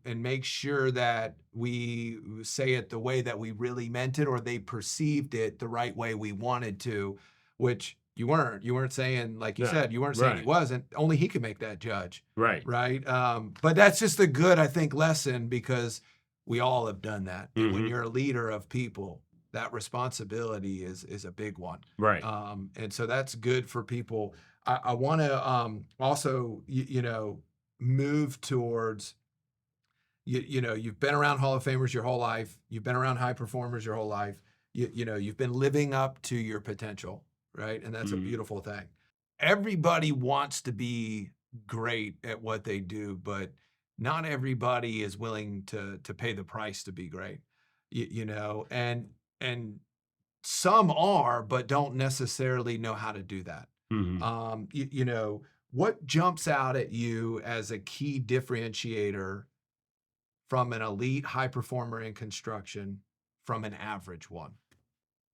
make sure that we say it the way that we really meant it, or they perceived it the right way we wanted to, which you weren't. You weren't saying, like you said, you weren't saying he wasn't. Only he could make that judge. Right. But that's just a good, I think, lesson, because we all have done that. And when you're a leader of people, that responsibility is a big one. Right. And so that's good for people. I want to also, move towards, you've been around Hall of Famers your whole life. You've been around high performers your whole life. You've been living up to your potential, right? And that's a beautiful thing. Everybody wants to be great at what they do, but not everybody is willing to pay the price to be great, you know, and some are, but don't necessarily know how to do that. Hmm. You know, what jumps out at you as a key differentiator from an elite high performer in construction from an average one?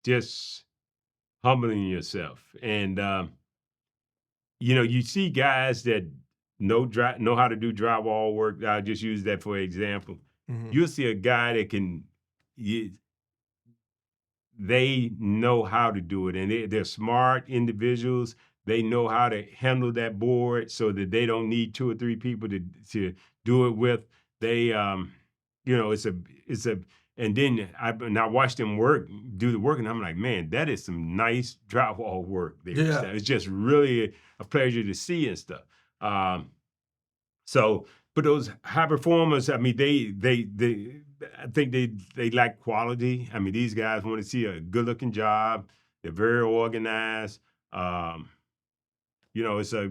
Just humbling yourself. And, you know, you see guys that know how to do drywall work. I'll just use that for example. Mhm. You'll see a guy that they know how to do it, and they're smart individuals. They know how to handle that board so that they don't need two or three people to do it with. They, you know, it's a, and then I watch them do the work, and I'm like, man, that is some nice drywall work there. Yeah. So it's just really a pleasure to see and stuff. So, but those high performers, I mean, I think they like quality. I mean, these guys want to see a good looking job. They're very organized. You know, it's a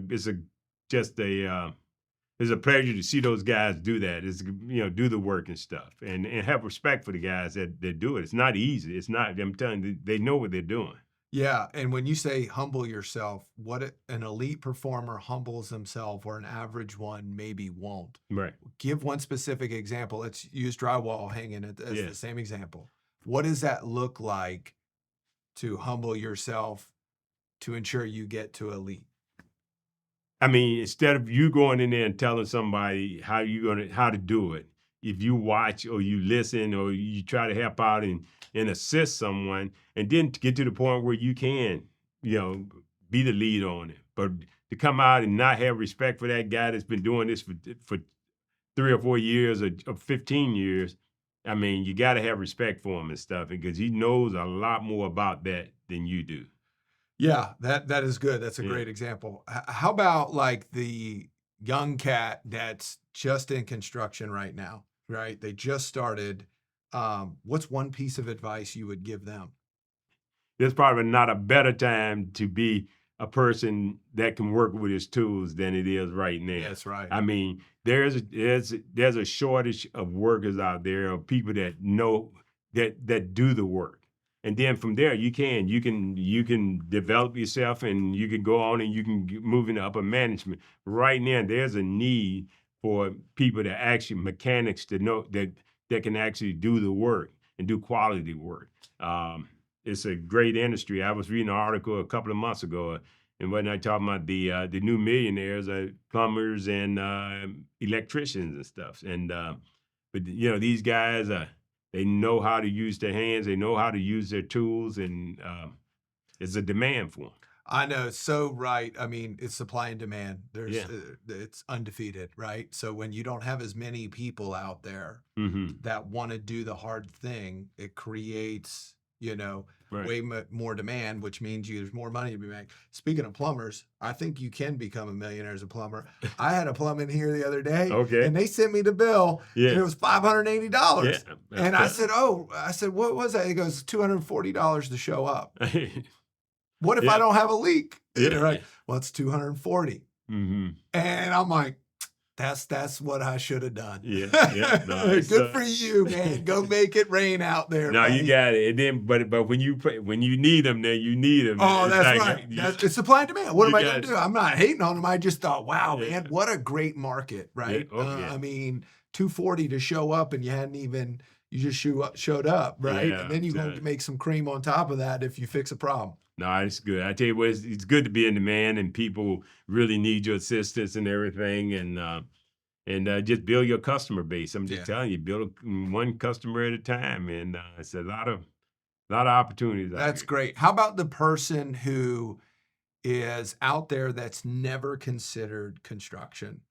pleasure to see those guys do that. It's, you know, do the work and stuff, and have respect for the guys that do it. It's not easy. It's not. I'm telling you, they know what they're doing. Yeah, and when you say humble yourself, an elite performer humbles himself or an average one maybe won't. Right. Give one specific example. Let's use drywall hanging as Yeah. the same example. What does that look like to humble yourself to ensure you get to elite? I mean, instead of you going in there and telling somebody how to do it, if you watch or you listen or you try to help out and assist someone, and then to get to the point where you can, you know, be the lead on it. But to come out and not have respect for that guy that's been doing this for 3 or 4 years or 15 years, I mean, you got to have respect for him and stuff because he knows a lot more about that than you do. Yeah, that is good. That's a Yeah. great example. How about like the young cat that's just in construction right now, right? They just started. What's one piece of advice you would give them? There's probably not a better time to be a person that can work with his tools than it is right now. That's right. I mean, there's a shortage of workers out there, of people that know that do the work. And then from there, you can develop yourself, and you can go on and you can move into upper management. Right now, there's a need for people that actually mechanics to know that can actually do the work and do quality work. It's a great industry. I was reading an article a couple of months ago, and when I talking about the new millionaires, plumbers and electricians and stuff. And but you know, these guys they know how to use their hands. They know how to use their tools, and there's a demand for them. I know, so right. I mean, it's supply and demand. Yeah. It's undefeated, right? So when you don't have as many people out there Mm-hmm. that want to do the hard thing, it creates, you know, Right. way more demand, which means there's more money to be made. Speaking of plumbers, I think you can become a millionaire as a plumber. I had a plumber in here the other day, Okay. and they sent me the bill, Yeah. and it was $580. Yeah. And I said, what was that? He goes, $240 to show up. What if Yeah. I don't have a leak? Yeah. They're like, well, it's $240. Mm-hmm. And I'm like, that's what I should have done. Yeah. No, Good for you, man. Go make it rain out there. No, buddy. you got it. And then, but when you need them, then you need them. Oh, It's that's like, right. It's supply and demand. What am you I going got to it. do? I'm not hating on them. I just thought, wow, Yeah. man, what a great market, right? Yeah. Oh, yeah. I mean, $240 to show up, and you just showed up, right? Yeah, and then you're going yeah. to make some cream on top of that if you fix a problem. No, it's good. I tell you what, it's good to be in demand, and people really need your assistance and everything, and just build your customer base. I'm just telling you, build one customer at a time, and it's a lot of opportunities. That's out great. How about the person who is out there that's never considered construction?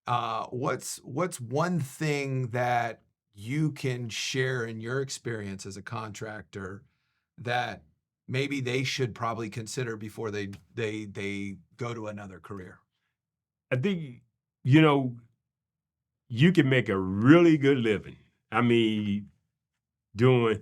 What's one thing that you can share in your experience as a contractor that maybe they should probably consider before they go to another career? I think, you know, you can make a really good living. I mean, doing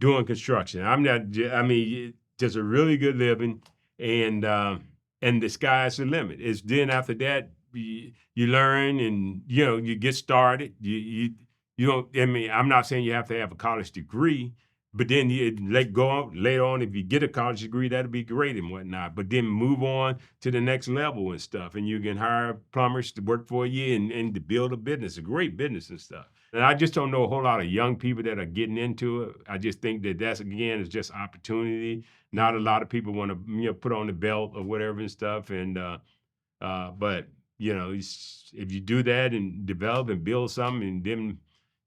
construction. I mean, just a really good living, and the sky's the limit. It's then after that, you learn, and you get started. You don't. I mean, I'm not saying you have to have a college degree, but then you go on later on. If you get a college degree, that'll be great and whatnot. But then move on to the next level and stuff, and you can hire plumbers to work for you and to build a business, a great business and stuff. And I just don't know a whole lot of young people that are getting into it. I just think that's again is just opportunity. Not a lot of people want to put on the belt or whatever and stuff. And but if you do that and develop and build something, and then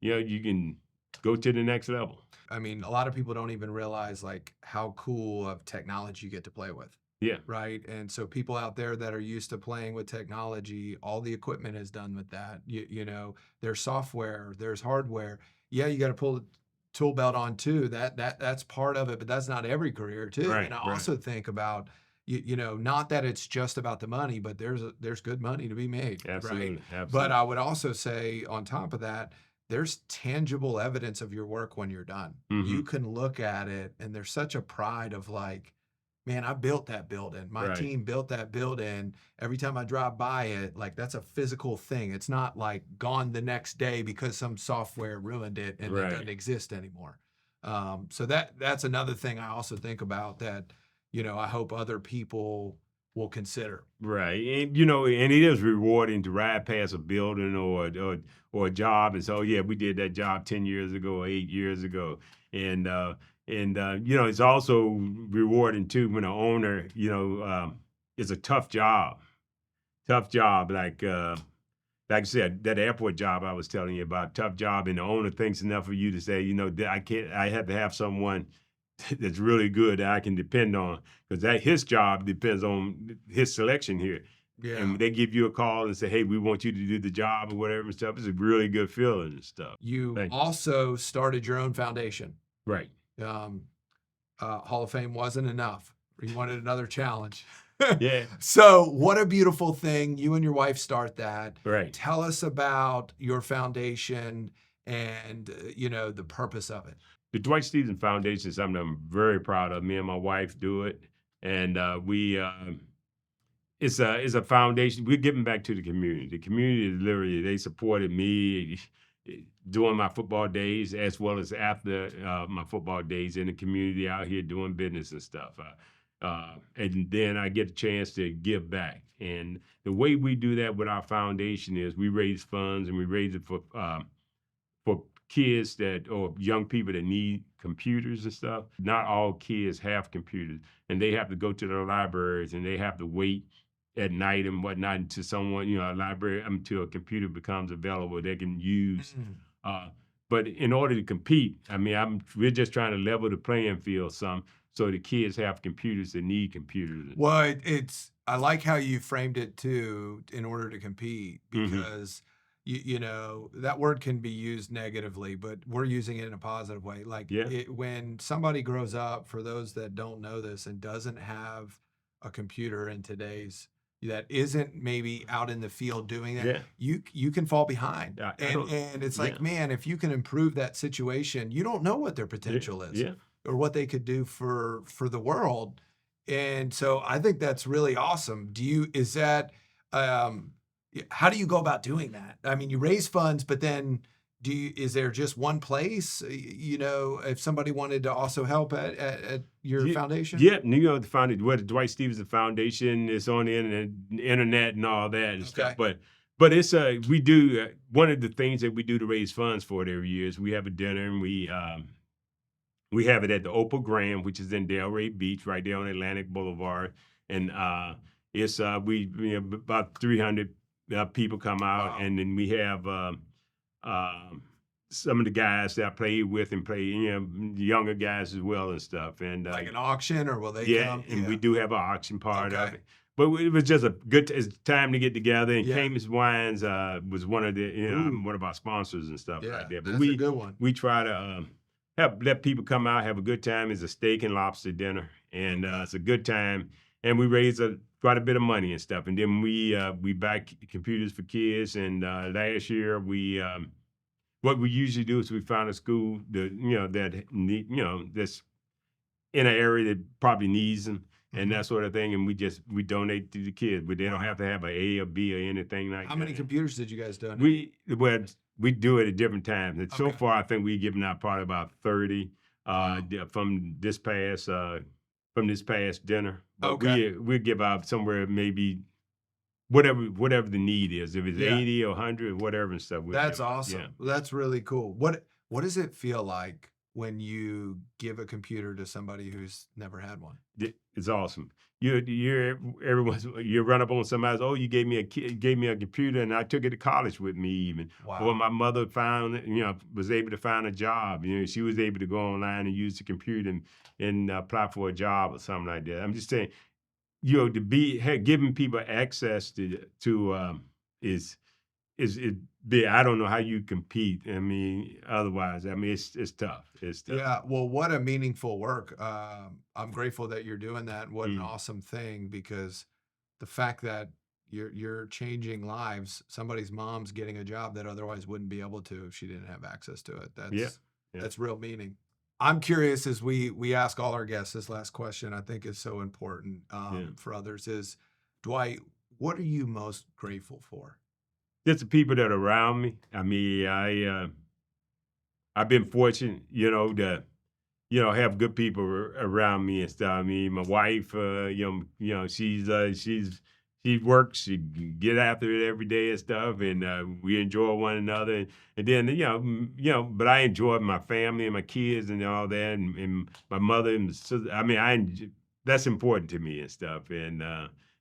you can go to the next level. I mean, a lot of people don't even realize like how cool of technology you get to play with. Yeah. Right. And so people out there that are used to playing with technology, all the equipment is done with that. There's software, there's hardware. Yeah, you got to pull the tool belt on too. That's part of it, but that's not every career too. Right, And I right. also think about not that it's just about the money, but there's good money to be made. Absolutely. Right. Absolutely. But I would also say on top of that, there's tangible evidence of your work when you're done. Mhm. You can look at it, and there's such a pride of like, man, I built that building. My Right. team built that building. Every time I drive by it, like that's a physical thing. It's not like gone the next day because some software ruined it and it Right. doesn't exist anymore. So that's another thing I also think about that, I hope other people will consider. Right. And and it is rewarding to ride past a building or a job and say, oh yeah, we did that job 10 years ago or 8 years ago. And it's also rewarding too when an owner, it's a tough job. Like I said, that airport job I was telling you about, tough job, and the owner thinks enough of you to say, I have to have someone that's really good that I can depend on, because his job depends on his selection here. Yeah. And they give you a call and say, hey, we want you to do the job or whatever and stuff. It's a really good feeling and stuff. You Thank you. also started your own foundation. Right. Hall of Fame wasn't enough. You wanted another challenge. Yeah. So what a beautiful thing. You and your wife start that. Right. Tell us about your foundation and, the purpose of it. The Dwight Stephenson Foundation is something I'm very proud of. Me and my wife do it. And it's a foundation. We're giving back to the community. The community literally, they supported me during my football days as well as after my football days in the community out here doing business and stuff. And then I get a chance to give back. And the way we do that with our foundation is we raise funds, and we raise it for kids or young people that need computers and stuff. Not all kids have computers, and they have to go to the libraries, and they have to wait at night and whatnot until someone, a library, until a computer becomes available they can use. But in order to compete, I mean, we're just trying to level the playing field some, so the kids have computers that need computers. Well, I like how you framed it too, in order to compete, because that word can be used negatively, but we're using it in a positive way. Like when somebody grows up, for those that don't know this, and doesn't have a computer in today's, that isn't maybe out in the field doing that, you can fall behind. And it's like, man, if you can improve that situation, you don't know what their potential is or what they could do for the world. And so I think that's really awesome. How do you go about doing that? I mean, you raise funds, but then is there just one place, if somebody wanted to also help at your foundation? Yeah, the Dwight Stephenson Foundation is on the internet and all that and stuff. But it's we do one of the things that we do to raise funds for it every year is we have a dinner, and we have it at the Opal Grand, which is in Delray Beach, right there on Atlantic Boulevard, and it's about 300 people come out. Wow. And then we have some of the guys that I played with and play, younger guys as well and stuff. And like an auction, or will they come? And we do have an auction part of it. But it was just a good time to get together. And Caymus Wines was one of one of our sponsors and stuff like that. But that's a good one. We try to let people come out, have a good time. It's a steak and lobster dinner, and it's a good time. And we raise quite a bit of money and stuff. And then we buy computers for kids. And last year what we usually do is we find a school that that's in an area that probably needs them, and that sort of thing. And we donate to the kids, but they don't have to have an A or B or anything like that. How many computers did you guys donate? We do it at different times. And so Okay. far, I think we've given out probably about 30 from this past dinner. But Okay. we give out somewhere maybe whatever the need is. If it's Yeah. 80 or 100, whatever and stuff. we'll That's give out. awesome. Yeah. That's really cool. What does it feel like when you give a computer to somebody who's never had one? It's awesome. You run up on somebody. Oh, you gave me a computer, and I took it to college with me. Even Wow. or my mother was able to find a job. She was able to go online and use the computer and apply for a job or something like that. I'm just saying, to be giving people access to is big. I don't know how you compete. I mean, otherwise, I mean, it's tough. It's tough. Yeah, well, what a meaningful work. I'm grateful that you're doing that. What an Mm. awesome thing, because the fact that you're changing lives, somebody's mom's getting a job that otherwise wouldn't be able to if she didn't have access to it. Yeah. That's real meaning. I'm curious, as we ask all our guests, this last question I think is so important for others is, Dwight, what are you most grateful for? Just the people that are around me. I mean, I've been fortunate, to have good people around me and stuff. I mean, my wife, she works, she get after it every day and stuff, and we enjoy one another. And then, but I enjoy my family and my kids and all that, and my mother and sister. I mean, that's important to me and stuff, and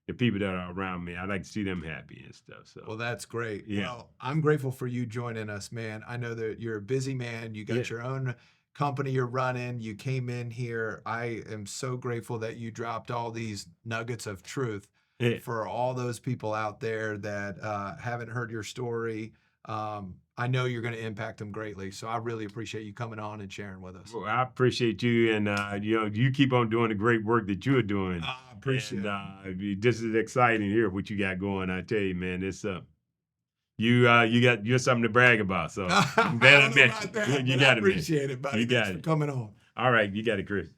the people that are around me, I like to see them happy and stuff. So, well, that's great. Yeah. Well, I'm grateful for you joining us, man. I know that you're a busy man. You got your own company you're running. You came in here. I am so grateful that you dropped all these nuggets of truth for all those people out there that haven't heard your story. I know you're going to impact them greatly. So I really appreciate you coming on and sharing with us. Well, I appreciate you, and you keep on doing the great work that you're doing. I appreciate it. This is exciting here, what you got going. I tell you, man, it's you're something to brag about. So I don't know about that, you but got I appreciate it, buddy. You got Thanks it. for coming on. All right, you got it, Chris.